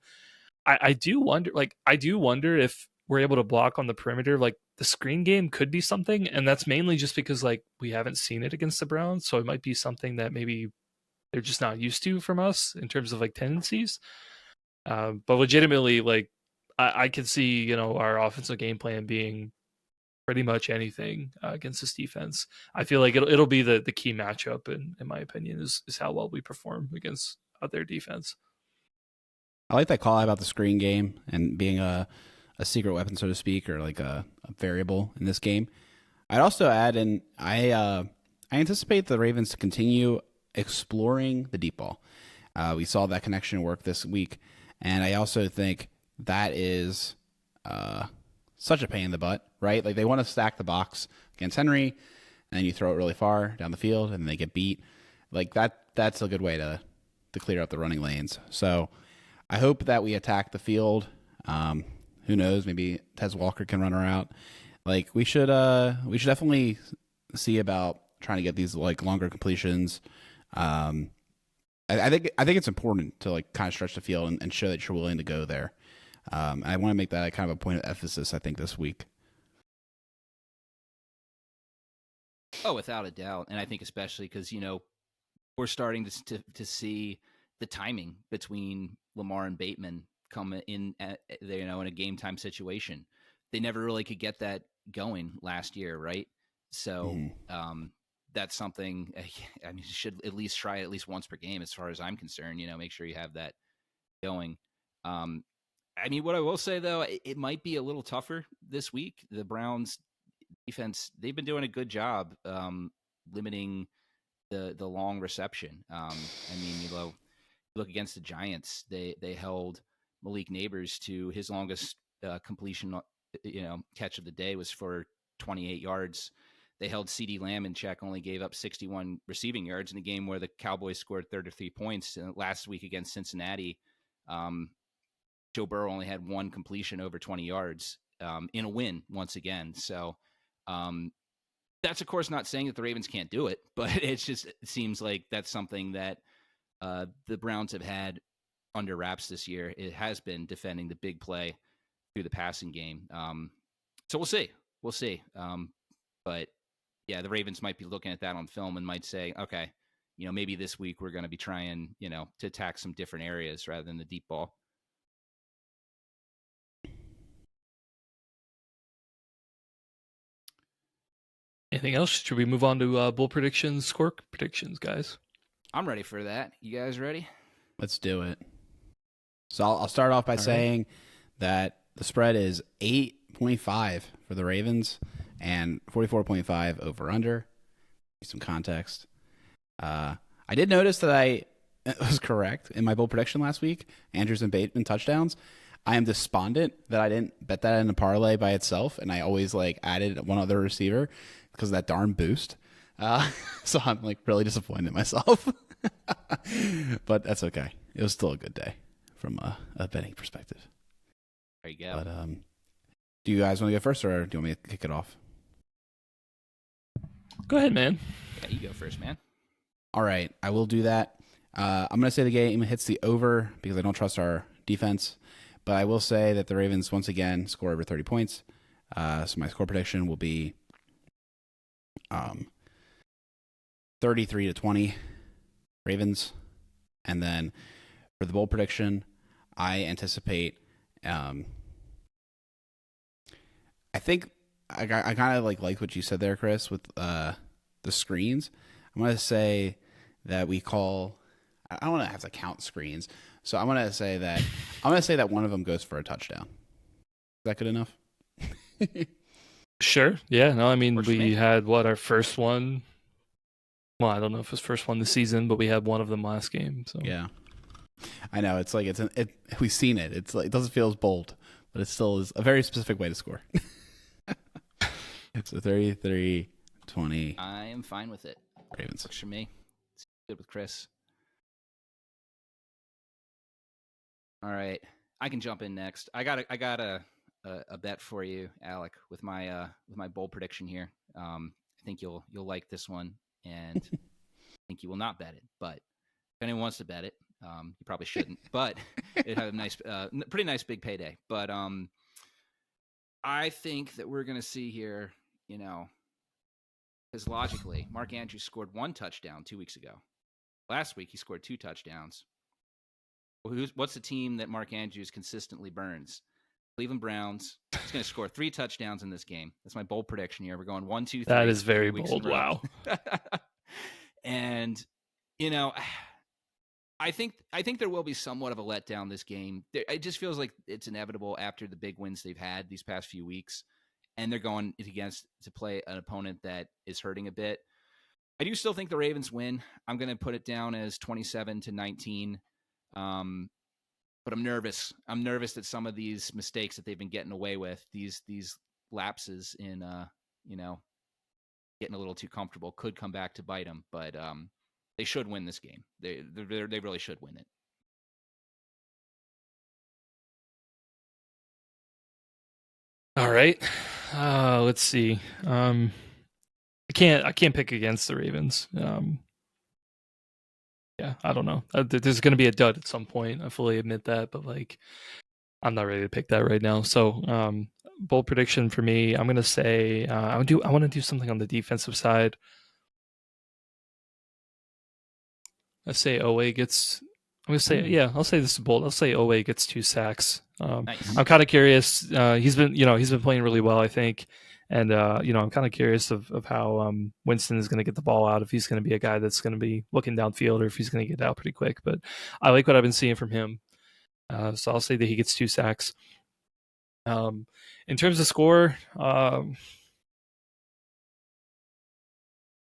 I do wonder if we're able to block on the perimeter. Like the screen game could be something, and that's mainly just because like we haven't seen it against the Browns, so it might be something that maybe they're just not used to from us in terms of like tendencies. But legitimately, like I could see our offensive game plan being pretty much anything against this defense. I feel like it'll be the key matchup, in my opinion, is how well we perform against their defense. I like that call about the screen game and being a secret weapon, so to speak, or like a variable in this game. I'd also add, and I anticipate the Ravens to continue exploring the deep ball. We saw that connection work this week, and I also think that is such a pain in the butt, right? Like they want to stack the box against Henry, and then you throw it really far down the field, and they get beat. Like that's a good way to clear up the running lanes. So I hope that we attack the field. Who knows? Maybe Tez Walker can run her out. Like we should definitely see about trying to get these like longer completions. I think it's important to like kind of stretch the field and show that you're willing to go there. I want to make that kind of a point of emphasis, I think, this week. Oh, without a doubt. And I think especially because, we're starting to see the timing between Lamar and Bateman come in, in a game time situation. They never really could get that going last year, right? So that's something, I mean, you should at least try it at least once per game as far as I'm concerned, make sure you have that going. I mean, what I will say, though, it might be a little tougher this week. The Browns defense, they've been doing a good job limiting the long reception. I mean, look against the Giants, they held Malik Neighbors to his longest completion, catch of the day was for 28 yards. They held CeeDee Lamb in check, only gave up 61 receiving yards in a game where the Cowboys scored 33 points. Last week against Cincinnati, Joe Burrow only had one completion over 20 yards in a win once again. So that's, of course, not saying that the Ravens can't do it, but it seems like that's something that the Browns have had under wraps this year. It has been defending the big play through the passing game. So we'll see. But, yeah, the Ravens might be looking at that on film and might say, okay, maybe this week we're going to be trying, to attack some different areas rather than the deep ball. Anything else? Should we move on to bowl predictions, score predictions, guys? I'm ready for that. You guys ready? Let's do it. So I'll start off by saying that the spread is 8.5 for the Ravens and 44.5 over under. Some context. I did notice that I was correct in my bold prediction last week. Andrews and Bateman touchdowns. I am despondent that I didn't bet that in a parlay by itself, and I always like added one other receiver because of that darn boost. So I'm like really disappointed in myself, but that's okay. It was still a good day from a betting perspective. There you go. But do you guys want to go first, or do you want me to kick it off? Go ahead, man. Yeah, you go first, man. All right, I will do that. I'm going to say the game hits the over because I don't trust our defense. But I will say that the Ravens, once again, score over 30 points. So my score prediction will be 33-20 Ravens. And then for the bold prediction, I anticipate I think I kind of like what you said there, Chris, with the screens. I'm going to say that we call I don't want to have to count screens. So I'm gonna say that one of them goes for a touchdown. Is that good enough? Sure. Yeah. No, I mean, Works for me. we had our first one. Well, I don't know if it was first one this season, but we had one of them last game. So Yeah, I know. It's like we've seen it. It's like it doesn't feel as bold, but it still is a very specific way to score. It's a 33-20 I am fine with it. Ravens. Works for me. It's good with Chris. All right, I can jump in next. I got a bet for you, Alec, with my bold prediction here. I think you'll like this one, and I think you will not bet it. But if anyone wants to bet it, you probably shouldn't. But it had a nice, pretty nice big payday. But I think that we're going to see here, because logically, Mark Andrews scored 1 touchdown 2 weeks ago. Last week, he scored 2 touchdowns. Well, what's the team that Mark Andrews consistently burns? Cleveland Browns. He's going to score 3 touchdowns in this game. That's my bold prediction here. We're going 1, 2, 3. that is very 3 weeks bold. in a row. Wow. And I think there will be somewhat of a letdown this game. It just feels like it's inevitable after the big wins they've had these past few weeks, and they're going to play an opponent that is hurting a bit. I do still think the Ravens win. I'm going to put it down as 27-19. But I'm nervous. I'm nervous that some of these mistakes that they've been getting away with, these lapses in, getting a little too comfortable, could come back to bite them. But they should win this game. They really should win it. All right. Let's see. I can't pick against the Ravens. Yeah, I don't know. There's going to be a dud at some point. I fully admit that, but I'm not ready to pick that right now. So, bold prediction for me. I'm going to say I want to do something on the defensive side. Let's say Owe gets. I'm going to say I'll say this is bold. I'll say Owe gets 2 sacks. Nice. I'm kind of curious. He's been playing really well, I think. And, I'm kind of curious of how Winston is going to get the ball out, if he's going to be a guy that's going to be looking downfield or if he's going to get out pretty quick. But I like what I've been seeing from him. So I'll say that he gets 2 sacks. In terms of score,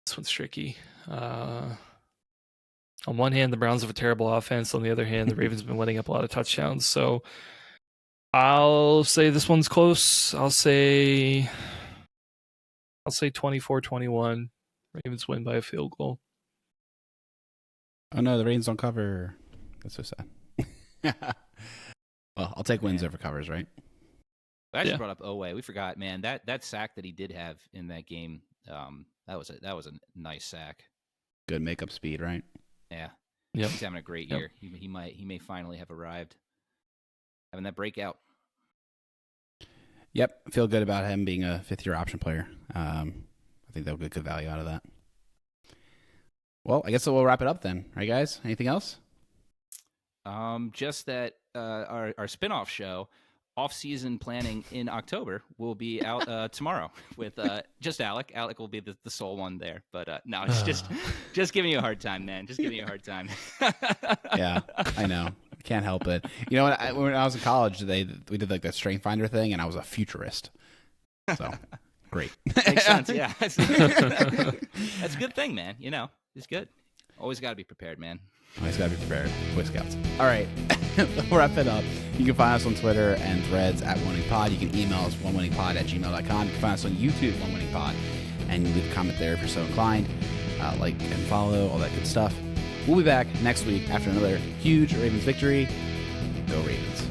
this one's tricky. On one hand, the Browns have a terrible offense. On the other hand, the Ravens have been letting up a lot of touchdowns. So I'll say this one's close. I'll say 24-21. Ravens win by a field goal. Oh no, the Ravens don't cover. That's so sad. Well, I'll take wins over covers, right? I actually brought up Owe. We forgot, man. That sack that he did have in that game, that was a nice sack. Good makeup speed, right? Yeah. Yep. He's having a great year. He may finally have arrived. Having that breakout. Yep, feel good about him being a 5th-year option player. I think they'll get good value out of that. Well, I guess we'll wrap it up then, right, guys? Anything else? Just that our spinoff show, Off-Season Planning in October, will be out tomorrow with just Alec. Alec will be the sole one there. But no, it's just giving you a hard time, man. Just giving you a hard time. Yeah, I know. Can't help it. You know what? When I was in college, we did like that strength finder thing, and I was a futurist. So great. Makes sense. Yeah, that's a good thing, man. It's good. Always got to be prepared, man. Always got to be prepared. Boy Scouts. All right, we'll wrap it up. You can find us on Twitter and Threads at OneWinningPod. You can email us onewinningpod@gmail.com. You can find us on YouTube OneWinningPod, and you leave a comment there if you're so inclined. Like and follow, all that good stuff. We'll be back next week after another huge Ravens victory. Go Ravens.